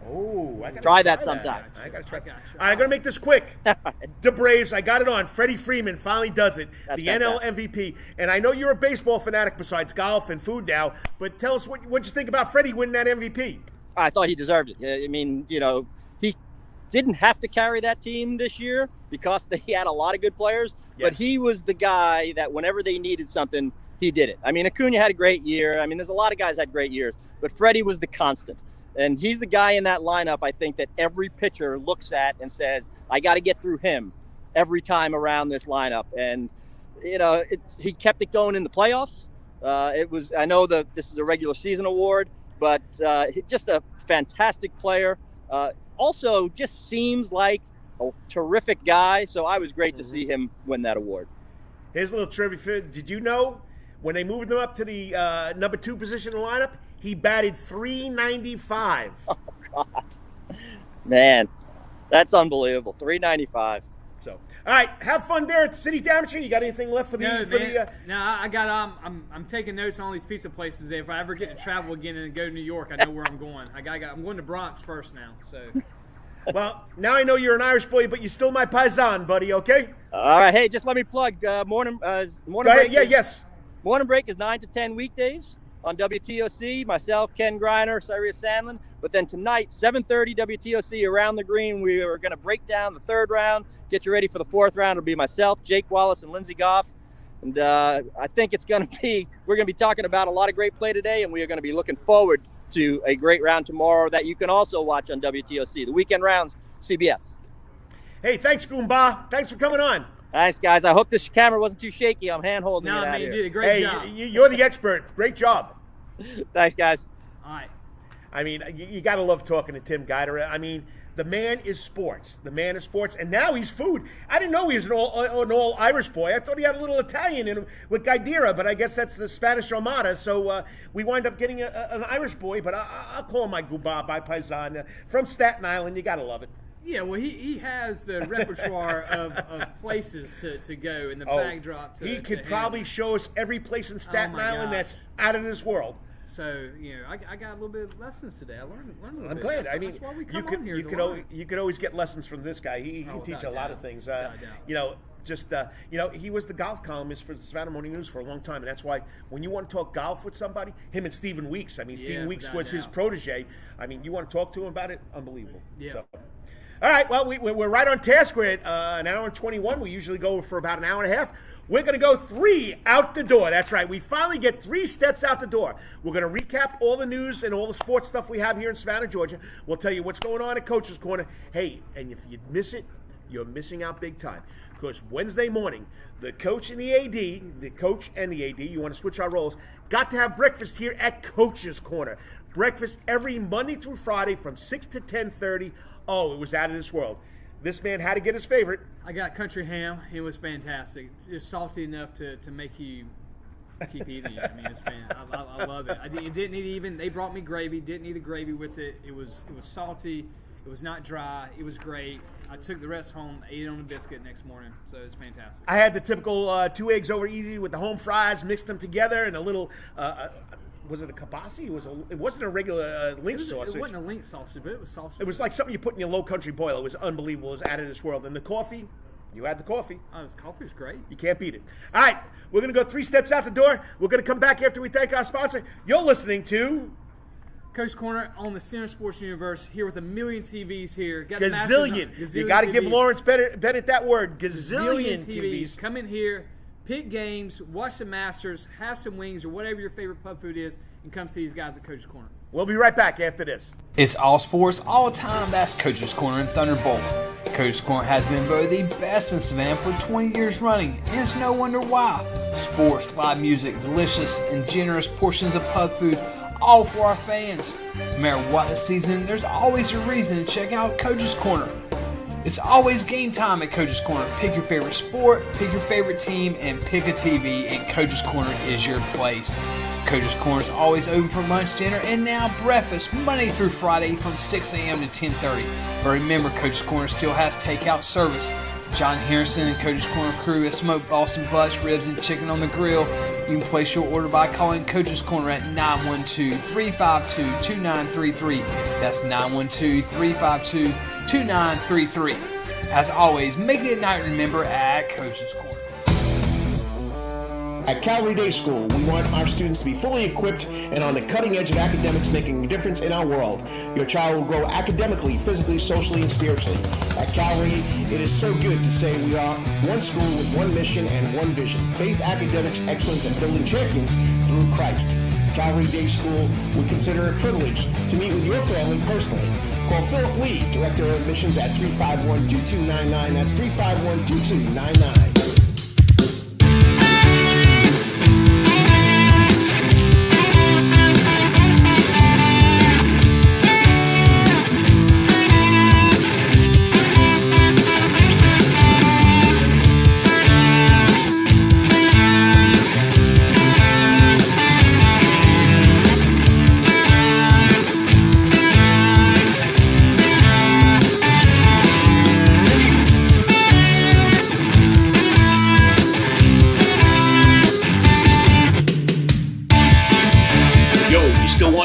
Oh, I gotta try that sometime. I gotta try. All right, I'm gonna make this quick. The Braves, I got it on. Freddie Freeman finally does it. That's the fantastic. NL MVP. And I know you're a baseball fanatic besides golf and food now, but tell us what you think about Freddie winning that MVP. I thought he deserved it. I mean, he didn't have to carry that team this year because they had a lot of good players, but he was the guy that whenever they needed something, he did it. I mean, Acuna had a great year. I mean, there's a lot of guys that had great years, but Freddie was the constant. And he's the guy in that lineup, I think, that every pitcher looks at and says, I got to get through him every time around this lineup. And, he kept it going in the playoffs. I know this is a regular season award, but just a fantastic player. Also just seems like a terrific guy. So I was great to see him win that award. Here's a little trivia. Did you know when they moved him up to the number 2 position in the lineup, he batted .395. Oh, God. Man, that's unbelievable. .395. So, all right, have fun there at the City Damage. You got anything left for the? No, I got. I'm taking notes on all these pizza places. If I ever get to travel again and go to New York, I know where I'm going. I'm going to Bronx first now. So. Well, now I know you're an Irish boy, but you're still my paisan, buddy. Okay. All right. Hey, just let me plug morning break. Yes. Morning break is 9 to 10 weekdays on WTOC. Myself, Ken Greiner, Cyrus Sandlin. But then tonight, 7:30 WTOC around the green. We are going to break down the 3rd round. Get you ready for the 4th round. It'll be myself, Jake Wallace, and Lindsey Goff. And I think we're going to be talking about a lot of great play today, and we are going to be looking forward to a great round tomorrow that you can also watch on WTOC. The weekend rounds, CBS. Hey, thanks, Goomba. Thanks for coming on. Thanks, guys. I hope this camera wasn't too shaky. I'm hand-holding it No, out man, you here. did a great job. You're the expert. Great job. Thanks, guys. All right. I mean, you got to love talking to Tim Guidera. I mean, the man is sports. The man is sports, and now he's food. I didn't know he was an all Irish boy. I thought he had a little Italian in him with Guidera, but I guess that's the Spanish Armada. So we wind up getting an Irish boy, but I'll call him my Goomba, my paisan. From Staten Island, you got to love it. Yeah, well, he has the repertoire of places to go and the backdrop to He could to probably handle. show us every place in Staten my Island gosh. that's out of this world. So, I got a little bit of lessons today. I learned a little I'm bit. glad. That's, I mean, that's why we you come on here you to could learn. you could always get lessons from this guy. He Oh, can teach a without lot doubt. of things. Without doubt. He was the golf columnist for the Savannah Morning News for a long time, and that's why when you want to talk golf with somebody, him and Stephen Weeks. I mean, Stephen Weeks without was his doubt. protege. I mean, you want to talk to him about it? Unbelievable. Yeah. So. All right, well, we're right on task. We're at an hour and 21. We usually go for about an hour and a half. We're going to go 3 out the door. That's right. We finally get 3 steps out the door. We're going to recap all the news and all the sports stuff we have here in Savannah, Georgia. We'll tell you what's going on at Coach's Corner. Hey, and if you miss it, you're missing out big time. Because Wednesday morning, the coach and the AD, you want to switch our roles, got to have breakfast here at Coach's Corner. Breakfast every Monday through Friday from 6 to 10:30. Oh, it was out of this world. This man had to get his favorite. I got country ham. It was fantastic. Just salty enough to make you keep eating it. I mean, it's I love it. It didn't need even. They brought me gravy. Didn't need the gravy with it. It was salty. It was not dry. It was great. I took the rest home, ate it on a biscuit next morning. So it's fantastic. I had the typical 2 eggs over easy with the home fries, mixed them together, and a little. Was it a kibasi? It wasn't a regular link sausage. It wasn't a link sausage, but it was sausage. It was like something you put in your low country boil. It was unbelievable. It was out of this world. And the coffee, you had the coffee. Oh, this coffee was great. You can't beat it. All right, we're going to go 3 steps out the door. We're going to come back after we thank our sponsor. You're listening to Coach Corner on the Center Sports Universe here with a million TVs here. Got Gazillion. You got to give Lawrence Bennett that word. Gazillion TVs. Come in here, pick games, watch the Masters, have some wings or whatever your favorite pub food is, and come see these guys at Coach's Corner. We'll be right back after this. It's all sports, all the time. That's Coach's Corner in Thunderbolt. Coach's Corner has been voted the best in Savannah for 20 years running, and it's no wonder why. Sports, live music, delicious and generous portions of pub food, all for our fans. No matter what the season, there's always a reason to check out Coach's Corner. It's always game time at Coach's Corner. Pick your favorite sport, pick your favorite team, and pick a TV, and Coach's Corner is your place. Coach's Corner is always open for lunch, dinner, and now breakfast, Monday through Friday from 6 a.m. to 10:30. But remember, Coach's Corner still has takeout service. John Harrison and Coach's Corner crew has smoked Boston butts, ribs, and chicken on the grill. You can place your order by calling Coach's Corner at 912-352-2933. That's 912-352-2933. As always, make it a night to remember at Coach's Corner. At Calvary Day School, we want our students to be fully equipped and on the cutting edge of academics, making a difference in our world. Your child will grow academically, physically, socially, and spiritually. At Calvary, it is so good to say we are one school with one mission and one vision: faith, academics, excellence, and building champions through Christ. Calvary Day School would consider it a privilege to meet with your family personally. Call Philip Lee, Director of Admissions, at 351-2299. That's 351-2299.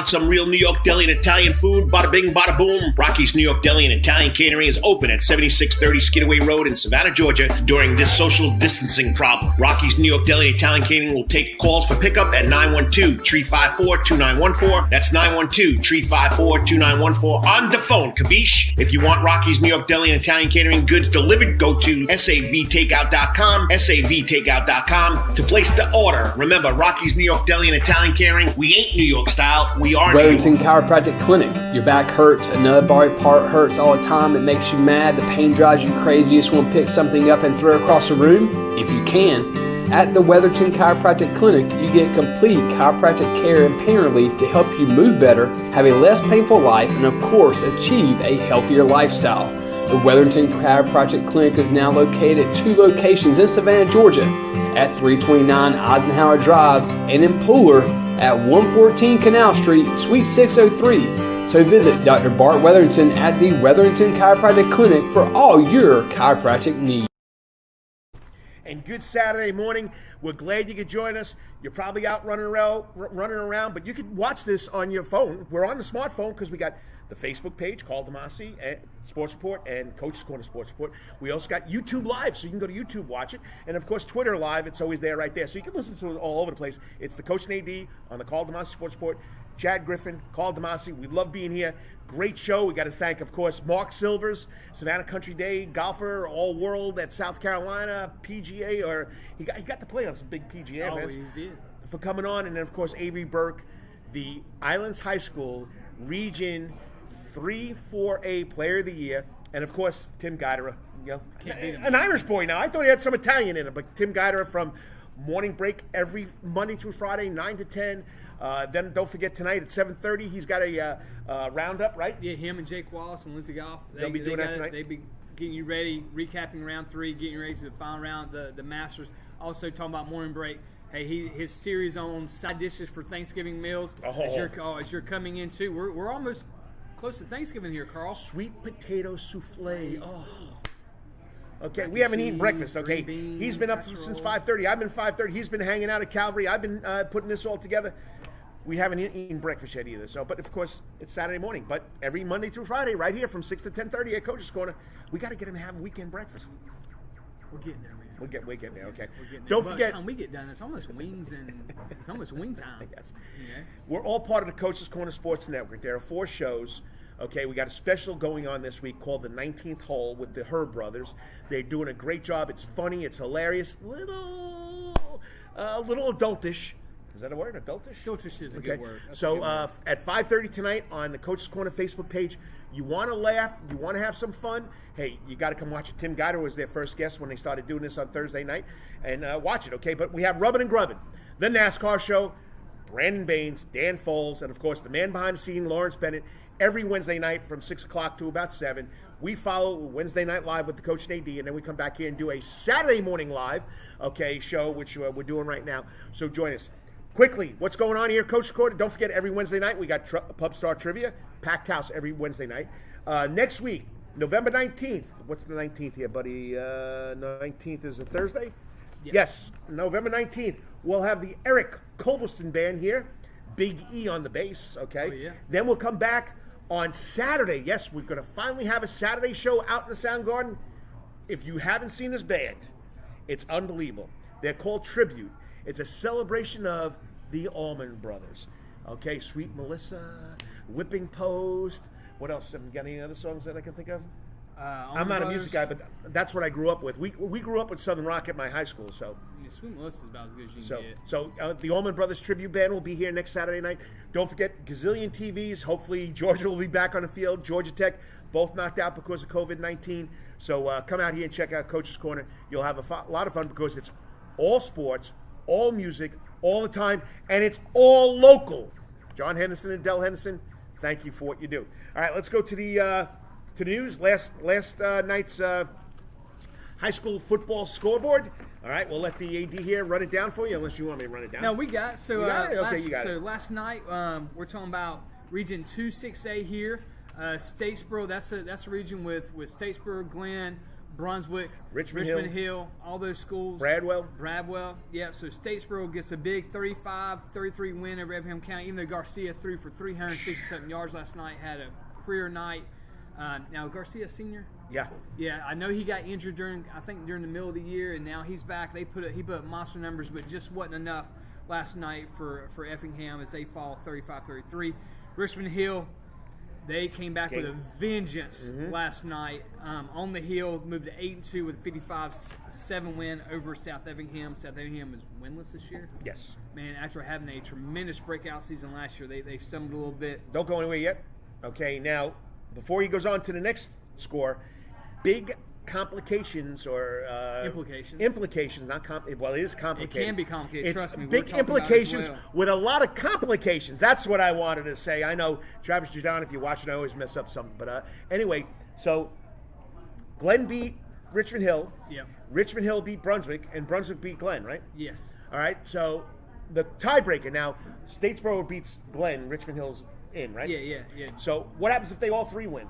Some real New York deli and Italian food? Bada bing, bada boom. Rocky's New York Deli and Italian Catering is open at 7630 Skidaway Road in Savannah, Georgia during this social distancing problem. Rocky's New York Deli and Italian Catering will take calls for pickup at 912-354-2914. That's 912-354-2914 on the phone, capiche? If you want Rocky's New York Deli and Italian Catering goods delivered, go to savtakeout.com, savtakeout.com to place the order. Remember, Rocky's New York Deli and Italian Catering, we ain't New York style, we We are Wetherington Chiropractic Clinic. Your back hurts, another body part hurts all the time. It makes you mad. The pain drives you crazy. You just want to pick something up and throw it across the room? If you can. At the Wetherington Chiropractic Clinic, you get complete chiropractic care and pain relief to help you move better, have a less painful life, and of course, achieve a healthier lifestyle. The Wetherington Chiropractic Clinic is now located at 2 locations in Savannah, Georgia, at 329 Eisenhower Drive and in Pooler at 114 Canal Street, Suite 603. So visit Dr. Bart Wetherington at the Wetherington Chiropractic Clinic for all your chiropractic needs. And good Saturday morning. We're glad you could join us. You're probably out running around, but you could watch this on your phone. We're on the smartphone because we got the Facebook page, Karl DeMasi Sports Report, and Coach's Corner Sports Report. We also got YouTube Live, so you can go to YouTube, watch it. And, of course, Twitter Live, it's always there right there. So you can listen to it all over the place. It's the Coach and AD on the Karl DeMasi Sports Report. Chad Griffin, Karl DeMasi, we love being here. Great show. We got to thank, of course, Mark Silvers, Savannah Country Day golfer, all-world at South Carolina, PGA, or he got to play on some big PGA events. He did. For coming on. And then, of course, Avery Burke, the Islands High School Region 3-4A Player of the Year. And, of course, Tim Guidera, an Irish boy now. I thought he had some Italian in it, but Tim Guidera from Morning Break every Monday through Friday, 9 to 10. Then don't forget tonight at 7:30, he's got a roundup, right? Yeah, him and Jake Wallace and Lindsey Goff. They'll be doing that tonight. They'll be getting you ready, recapping round 3, getting you ready to the final round, the Masters. Also talking about Morning Break. Hey, his series on side dishes for Thanksgiving meals. As you're coming in too, we're almost close to Thanksgiving here, Karl. Sweet potato souffle. Oh. Okay, we haven't eaten breakfast, okay? He's been up since 5:30. I've been 5:30. He's been hanging out at Calvary. I've been putting this all together. We haven't eaten breakfast yet either. So, but of course, it's Saturday morning. But every Monday through Friday, right here from 6 to 10:30 at Coach's Corner, we got to get him to have weekend breakfast. We're getting there, man. We're getting there, okay. Don't forget. By the time we get done, it's almost wings and it's almost wing time. Yes. Yeah. We're all part of the Coach's Corner Sports Network. There are 4 shows. Okay, we got a special going on this week called the 19th Hole with the Herb Brothers. They're doing a great job. It's funny. It's hilarious. Little adultish. Is that a word? Adultish? Adultish is a good word. So at 5:30 tonight on the Coach's Corner Facebook page, you want to laugh, you want to have some fun, hey, you got to come watch it. Tim Guidera was their first guest when they started doing this on Thursday night, and watch it, okay? But we have Rubbin' and Grubbin', the NASCAR show, Brandon Baines, Dan Foles, and, of course, the man behind the scene, Lawrence Bennett, every Wednesday night from 6 o'clock to about 7. We follow Wednesday Night Live with the Coach and AD, and then we come back here and do a Saturday morning live, okay, show, which we're doing right now. So join us. Quickly, what's going on here, Coach's Corner? Don't forget, every Wednesday night, we got Pub Star Trivia, packed house every Wednesday night. Next week, November 19th. What's the 19th here, buddy? 19th is a Thursday? Yes, November 19th. We'll have the Eric Culbertson Band here. Big E on the bass, okay? Oh, yeah. Then we'll come back on Saturday. Yes, we're going to finally have a Saturday show out in the Sound Garden. If you haven't seen this band, it's unbelievable. They're called Tribute. It's a celebration of the Allman Brothers. Okay, Sweet Melissa, Whipping Post. What else? Have you got any other songs that I can think of? I'm not a music guy, but that's what I grew up with. We grew up with Southern Rock at my high school, so. Sweet Melissa is about as good as you can get. So the Allman Brothers Tribute Band will be here next Saturday night. Don't forget, gazillion TVs. Hopefully, Georgia will be back on the field. Georgia Tech, both knocked out because of COVID-19. So come out here and check out Coach's Corner. You'll have a lot of fun because it's all sports, all music, all the time, and it's all local. John Henderson and Del Henderson, thank you for what you do. All right, let's go to the news. Last night's high school football scoreboard. All right, we'll let the AD here run it down for you, unless you want me to run it down. No, we got it. So, you got it? Okay, you got it. Last night we're talking about Region 2-6A here. Statesboro, that's a region with Statesboro, Glenn, Brunswick, Richmond Hill, all those schools. Bradwell. Yeah, so Statesboro gets a big 35-33 win over Effingham County, even though Garcia threw for 367 yards last night, had a career night. Now, Garcia senior? Yeah. Yeah, I know he got injured during the middle of the year, and now he's back. He put up monster numbers, but just wasn't enough last night for Effingham as they fall 35-33. Richmond Hill They came back with a vengeance last night on the hill, moved to 8-2 with a 55-7 win over South Effingham. South Effingham is winless this year. Yes. Man, after having a tremendous breakout season last year, they've stumbled a little bit. Don't go anywhere yet. Okay, now, before he goes on to the next score, big complications or implications, not well, it is complicated. It can be complicated. It's trust me. big implications with a lot of complications. That's what I wanted to say. I know Travis Judon, if you're watching, I always mess up something. But anyway, so Glenn beat Richmond Hill. Yeah. Richmond Hill beat Brunswick, and Brunswick beat Glenn, right? Yes. All right. So the tiebreaker now, Statesboro beats Glenn. Richmond Hill's in, right? Yeah. So what happens if they all three win?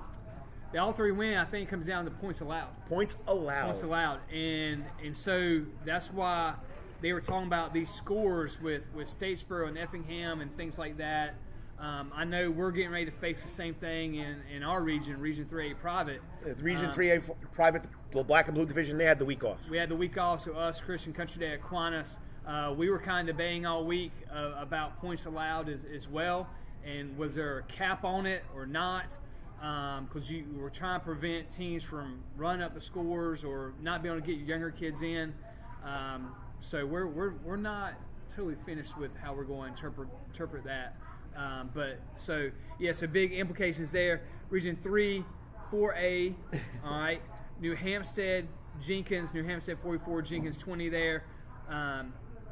They all three win. I think it comes down to points allowed. Points allowed, and so that's why they were talking about these scores with Statesboro and Effingham and things like that. I know we're getting ready to face the same thing in our region, Region 3A Private. Region 3A Private, the Black and Blue Division, they had the week off. We had the week off, so us, Christian Country Day, Aquinas, we were kind of debating all week about points allowed as well, and was there a cap on it or not? Because you were trying to prevent teams from running up the scores or not being able to get your younger kids in. So we're not totally finished with how we're going to interpret that. So big implications there. Region 3, 4A, all right. New Hampstead, Jenkins, New Hampstead 44, Jenkins 20 there.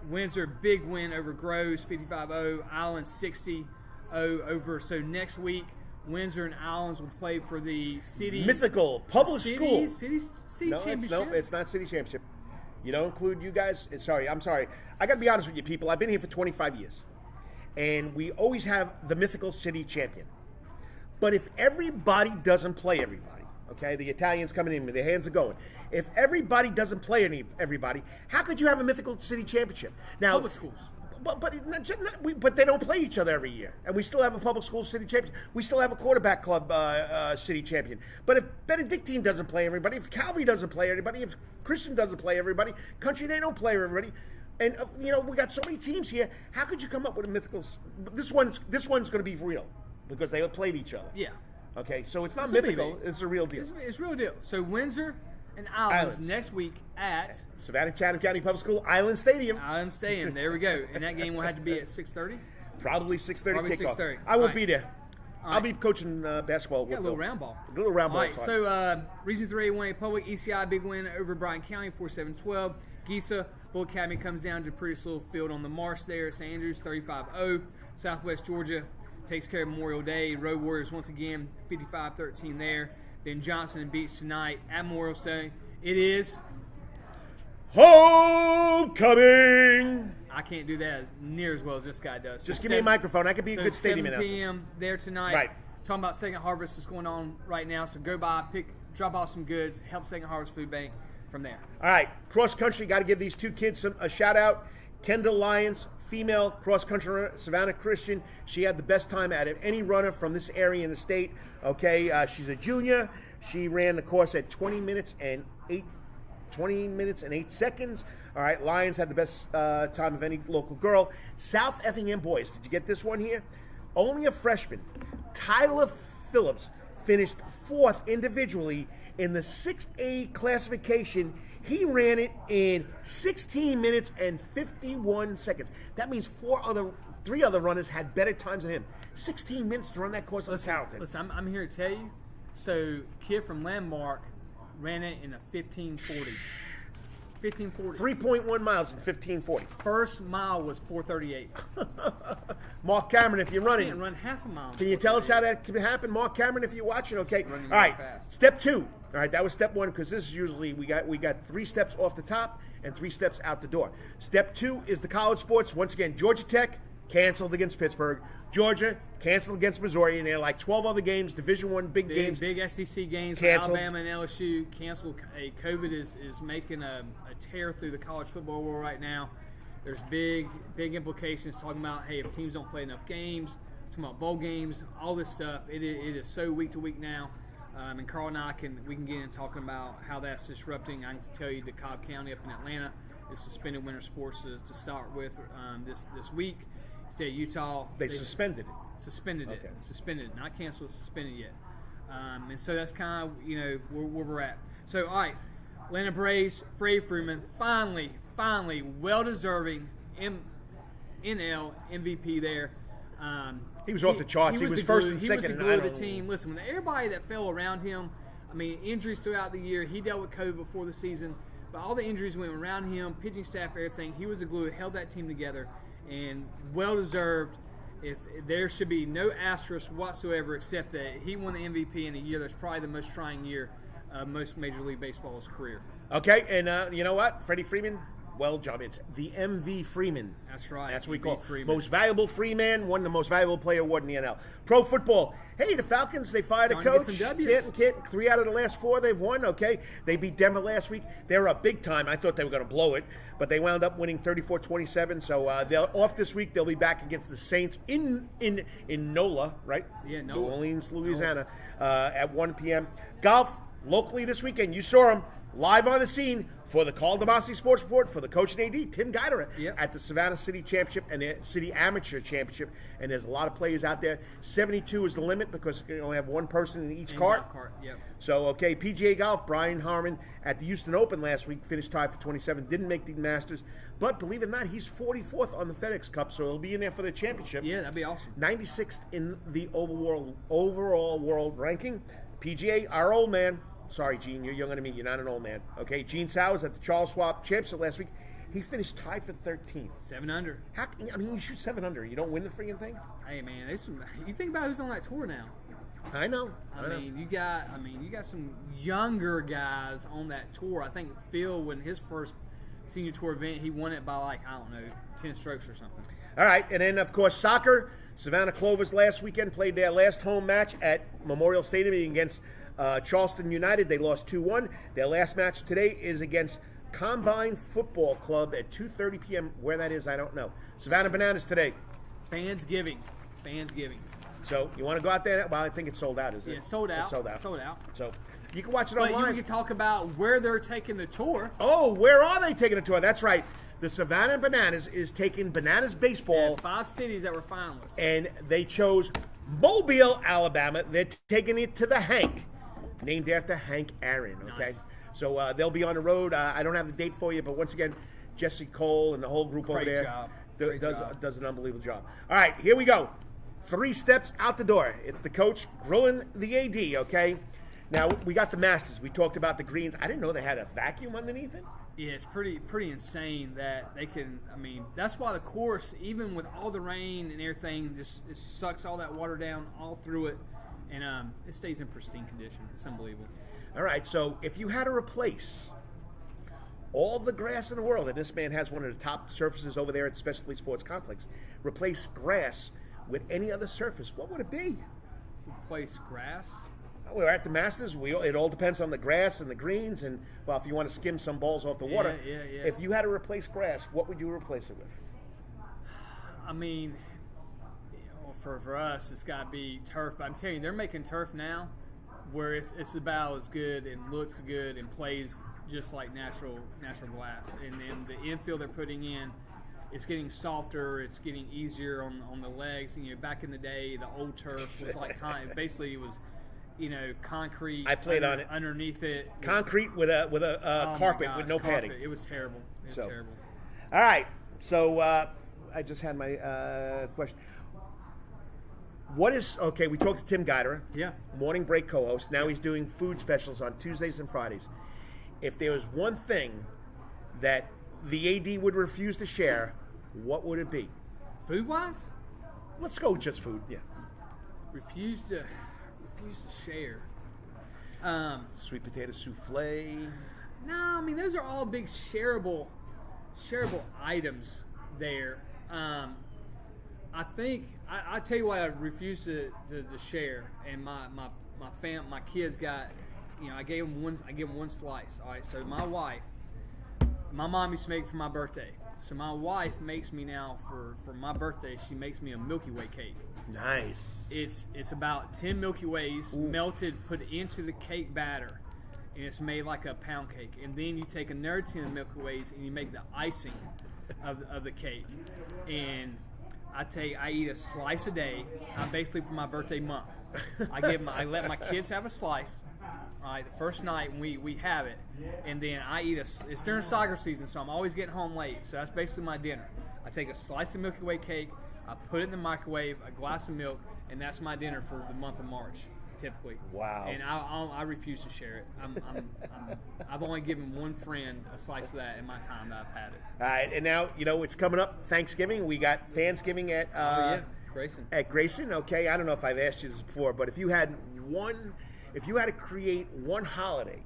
Windsor, big win over Groves, 55-0. Island 60-0 over. So next week, Windsor and Islands will play for the city mythical public school. City championship. No, it's not city championship. You don't include you guys. I'm sorry. I got to be honest with you, people. I've been here for 25 years, and we always have the mythical city champion. But if everybody doesn't play everybody, okay, the Italians coming in with their hands are going. If everybody doesn't play everybody, how could you have a mythical city championship? Now, public schools. But they don't play each other every year, and we still have a public school city champion. We still have a quarterback club city champion. But if Benedictine doesn't play everybody, if Calvary doesn't play everybody, if Christian doesn't play everybody, Country they don't play everybody, and we got so many teams here. How could you come up with a mythical? This one's going to be real because they played each other. Yeah. Okay, so it's not mythical; it's a real deal. It's a real deal. So Windsor and Islands next week at Savannah Chatham County Public School, Island Stadium. There we go. And that game will have to be at 6:30? Probably 6:30 Probably kickoff. 6:30. I won't be there. I'll be coaching basketball. Yeah, a little round ball. A little round ball. All right, so Region 3A 1A Public, ECI, big win over Bryan County, 47-12. Geisa, Bull Academy comes down to Pretty Little Field on the Marsh there at St. Andrews, 35-0. Southwest Georgia takes care of Memorial Day. Road Warriors once again, 55-13 there. Then Johnson and Beach tonight at Memorial Day. It is homecoming. I can't do that near as well as this guy does. Just give me a microphone. I could be a good stadium announcer. 7 p.m. there tonight. Right. Talking about Second Harvest that's going on right now. So go by, drop off some goods, help Second Harvest Food Bank from there. All right. Cross country, got to give these two kids a shout out. Kendall Lyons, female cross country runner, Savannah Christian. She had the best time out of any runner from this area in the state. Okay. She's a junior. She ran the course at 20 minutes and 8 seconds. All right, Lions had the best time of any local girl. South Effingham boys, did you get this one here? Only a freshman, Tyler Phillips, finished 4th individually in the 6A classification. He ran it in 16 minutes and 51 seconds. That means 3 other runners had better times than him. 16 minutes to run that course. Talented. Listen, I'm here to tell you. So, kid from Landmark ran it in a 15:40. 3.1 miles in 15:40. First mile was 4:38. Mark Cameron, if you're running. Can't run half a mile. Can you tell us how that can happen, Mark Cameron, if you're watching? Okay. Running all right. fast. Step 2. All right, that was step 1 because this is usually we got 3 steps off the top and 3 steps out the door. Step 2 is the college sports. Once again, Georgia Tech canceled against Pittsburgh. Georgia canceled against Missouri, and there are like 12 other games, Division I big games. Big SEC games. Canceled. Alabama and LSU canceled. COVID is making a tear through the college football world right now. There's big implications talking about, hey, if teams don't play enough games, talking about bowl games, all this stuff. It is so week to week now. And Carl and I we can get into talking about how that's disrupting. I can tell you that Cobb County up in Atlanta is suspended winter sports to start with this week. State of Utah. They suspended it. Suspended it. Okay. Suspended. Not canceled, suspended yet. And so that's kind of, where we're at. So, all right, Atlanta Braves, Freddie Freeman, finally, well-deserving NL MVP there. He was off the charts. He was first and second. He was the glue of the team. Listen, when everybody that fell around him, injuries throughout the year, he dealt with COVID before the season, but all the injuries went around him, pitching staff, everything. He was the glue that held that team together, and well-deserved. If there should be no asterisk whatsoever, except that he won the MVP in a year that's probably the most trying year of most Major League Baseball's career. Okay, and you know what? Freddie Freeman, well job. It's the MV Freeman. That's right. That's what we call Freeman. Most Valuable Free Man, won the Most Valuable Player award in the NL. Pro football. Hey, the Falcons, they fired a coach. Get some W's. Can't, 3 out of the last 4 they've won, okay? They beat Denver last week. They were up big time. I thought they were going to blow it, but they wound up winning 34-27. So they're off this week. They'll be back against the Saints in NOLA, right? Yeah, NOLA. New Orleans, Louisiana, at 1 p.m. Golf, locally this weekend. You saw him live on the scene for the Karl DeMasi Sports Report for the coach and AD, Tim Guidera, at the Savannah City Championship and the City Amateur Championship. And there's a lot of players out there. 72 is the limit because you only have one person in each cart. Yep. So, okay, PGA Golf, Brian Harmon at the Houston Open last week finished tied for 27, didn't make the Masters. But believe it or not, he's 44th on the FedEx Cup, so he'll be in there for the championship. Yeah, that'd be awesome. 96th in the overall world ranking. PGA, our old man. Sorry, Gene, you're younger than me. You're not an old man. Okay, Gene Sowers at the Charles Schwab Championship last week. He finished tied for 13th. 7 under. You shoot 7 under. You don't win the freaking thing? Hey, man, you think about who's on that tour now. I know. You got some younger guys on that tour. I think Phil, when his first senior tour event, he won it by 10 strokes or something. All right, and then, of course, soccer. Savannah Clovers last weekend played their last home match at Memorial Stadium against Charleston United. They lost 2-1. Their last match today is against Combine Football Club at 2:30 p.m. Where that is, I don't know. Savannah Bananas today. Fansgiving. So, you want to go out there? Well, I think it's sold out, isn't it? Yeah, sold out. It's sold out. So, you can watch it but online. You can talk about where they're taking the tour. Oh, where are they taking the tour? That's right. The Savannah Bananas is taking Bananas Baseball. 5 cities that were finalists. And they chose Mobile, Alabama. They're taking it to the Hank, named after Hank Aaron, okay? Nice. So they'll be on the road. I don't have the date for you, but once again, Jesse Cole and the whole group over there does an unbelievable job. All right, here we go. 3 steps out the door. It's the coach grilling the AD, okay? Now, we got the Masters. We talked about the greens. I didn't know they had a vacuum underneath it. Yeah, it's pretty insane that they can. That's why the course, even with all the rain and everything, just it sucks all that water down all through it, and it stays in pristine condition. It's unbelievable. All right, so if you had to replace all the grass in the world, and this man has one of the top surfaces over there at Specialty Sports Complex, replace grass with any other surface, what would it be? Replace grass? We're at the Masters. It all depends on the grass and the greens, and well, if you want to skim some balls off the water. Yeah. If you had to replace grass, what would you replace it with? For us, it's got to be turf. But I'm telling you, they're making turf now, where it's about as good and looks good and plays just like natural glass. And then the infield they're putting in, it's getting softer. It's getting easier on the legs. And back in the day, the old turf was like basically it was. Concrete. I played on it underneath it. Concrete with a carpet with no padding. It was terrible. Terrible. All right. So I just had my question. We talked to Tim Guidera. Yeah. Morning break co-host. Now he's doing food specials on Tuesdays and Fridays. If there was one thing that the AD would refuse to share, what would it be? Food-wise? Let's go just food. Yeah. Refuse to share. Sweet potato souffle. No, those are all big shareable items there. I think I tell you what I refuse to share, and my kids got, I gave them one slice. All right, so my mom used to make for my birthday. So my wife makes me now for my birthday. She makes me a Milky Way cake. Nice. It's about 10 Milky Ways melted, put into the cake batter, and it's made like a pound cake. And then you take another 10 Milky Ways and you make the icing of the cake. And I eat a slice a day. Basically for my birthday month. I let my kids have a slice. All right, the first night we have it, and then I eat it's during soccer season, so I'm always getting home late. So that's basically my dinner. I take a slice of Milky Way cake, I put it in the microwave, a glass of milk, and that's my dinner for the month of March, typically. Wow. And I refuse to share it. I've only given one friend a slice of that in my time that I've had it. All right, and now, it's coming up, Thanksgiving. We got Thanksgiving at Grayson. At Grayson, okay. I don't know if I've asked you this before, but if you had to create one holiday,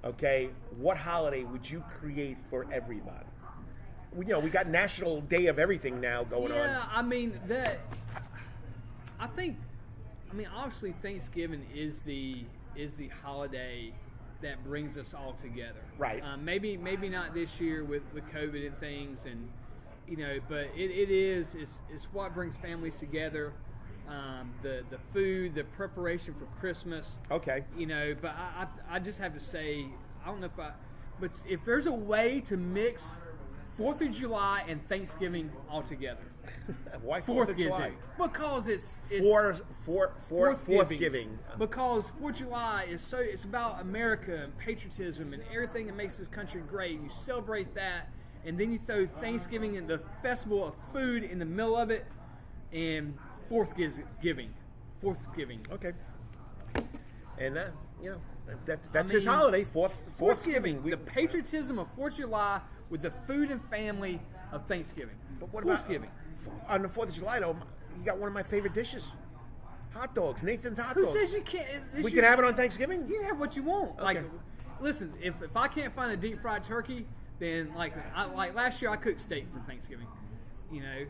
okay, what holiday would you create for everybody? We got National Day of Everything now going on. Yeah, obviously Thanksgiving is the holiday that brings us all together. Right. Maybe not this year with COVID and things, and but it's what brings families together. The food, the preparation for Christmas. Okay. But I just have to say, I don't know but if there's a way to mix 4th of July and Thanksgiving all together. Why 4th of July? Because it's Fourth giving. Because 4th of July it's about America and patriotism and everything that makes this country great. You celebrate that, and then you throw Thanksgiving and the festival of food in the middle of it, and Fourth giving. Okay. And that's his holiday. Fourth giving. The patriotism of 4th of July with the food and family of Thanksgiving. But what about on the 4th of July, though? You got one of my favorite dishes. Hot dogs. Nathan's hot dogs. Who says you can't? We can have it on Thanksgiving? You can have what you want. Okay. Listen, if I can't find a deep fried turkey, then like last year I cooked steak for Thanksgiving.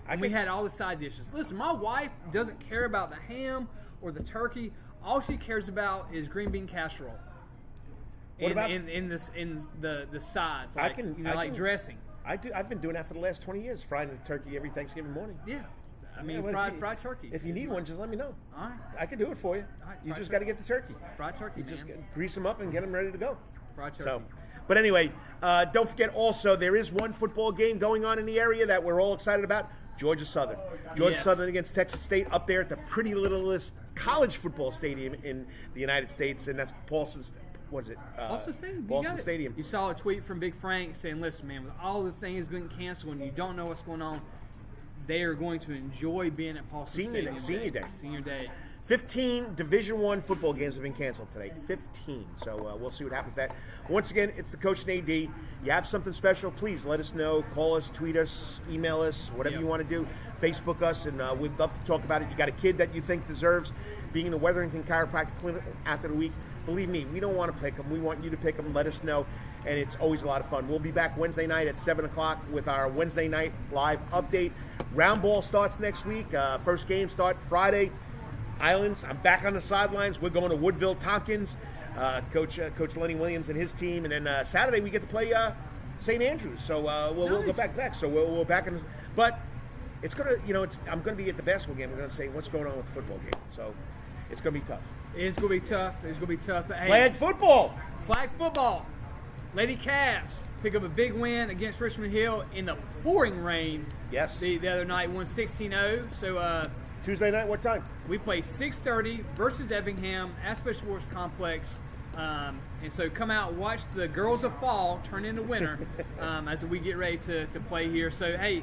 And we had all the side dishes. Listen, my wife doesn't care about the ham or the turkey. All she cares about is green bean casserole. What about the sides, like dressing? I've been doing that for the last 20 years, frying the turkey every Thanksgiving morning. Yeah. Fried turkey. If you need one, just let me know. All right. I can do it for you. All right, you just got to get the turkey. Fried turkey, just grease them up and get them ready to go. Fried turkey. But anyway, don't forget also there is one football game going on in the area that we're all excited about. Georgia Southern. Southern against Texas State up there at the pretty littlest college football stadium in the United States, and that's Paulson. What is it? Boston Stadium. Boston Stadium. You saw a tweet from Big Frank saying, listen, man, with all the things getting canceled and you don't know what's going on, they are going to enjoy being at Boston Stadium. Senior day. 15 Division I football games have been canceled today. 15. So we'll see what happens to that. Once again, it's the coach and AD. You have something special, please let us know. Call us, tweet us, email us, whatever you want to do. Facebook us, and we'd love to talk about it. You got a kid that you think deserves being in the Wetherington Chiropractic Clinic after the week. Believe me, we don't want to pick them. We want you to pick them. Let us know. And it's always a lot of fun. We'll be back Wednesday night at 7 o'clock with our Wednesday night live update. Round ball starts next week. First game start Friday. Islands. I'm back on the sidelines. We're going to Woodville Tompkins. Coach Lenny Williams and his team. And then Saturday we get to play St. Andrews. So we'll go back. So we're back in. But it's going to, I'm going to be at the basketball game. We're going to say what's going on with the football game. So it's going to be tough. It's going to be tough. But, hey, Flag football. Lady Cavs pick up a big win against Richmond Hill in the pouring rain. Yes. The other night, won 16-0. So Tuesday night, what time? We play 6:30 versus Effingham at Special Sports Complex. And so come out and watch the Girls of Fall turn into winter as we get ready to play here. So, hey,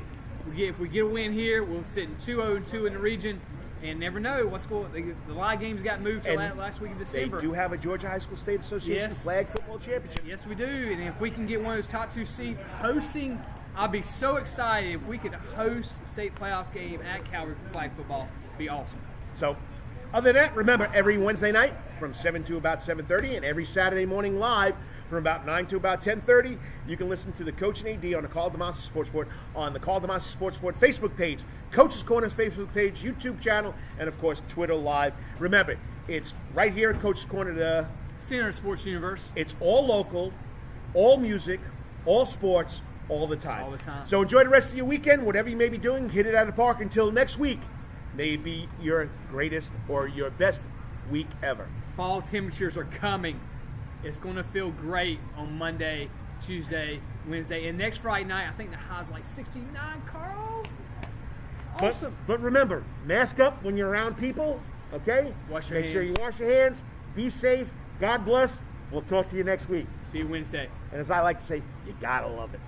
if we get a win here, we'll sit in 2-0-2 in the region. And never know what's going on. The live games got moved to last week of December. They do have a Georgia High School State Association Flag Football Championship. Yes, we do. And if we can get one of those top two seeds hosting, I'll be so excited if we could host the state playoff game at Calvary for flag football. It'd be awesome. So, other than that, remember, every Wednesday night from 7 to about 7:30 and every Saturday morning live from about 9 to about 10:30, you can listen to the Coach and AD on the Karl DeMasi Sports Report on the Karl DeMasi Sports Report Facebook page, Coach's Corner's Facebook page, YouTube channel, and, of course, Twitter Live. Remember, it's right here at Coach's Corner, the Center of Sports Universe. It's all local, all music, all sports, all the time. All the time. So enjoy the rest of your weekend. Whatever you may be doing, hit it out of the park. Until next week, may it be your greatest or your best week ever. Fall temperatures are coming. It's going to feel great on Monday, Tuesday, Wednesday, and next Friday night, I think the high's like 69, Carl? Awesome. But remember, mask up when you're around people, okay? Wash your Make sure you hands. wash your hands. Be safe. God bless. We'll talk to you next week. See you Wednesday. And as I like to say, you gotta love it.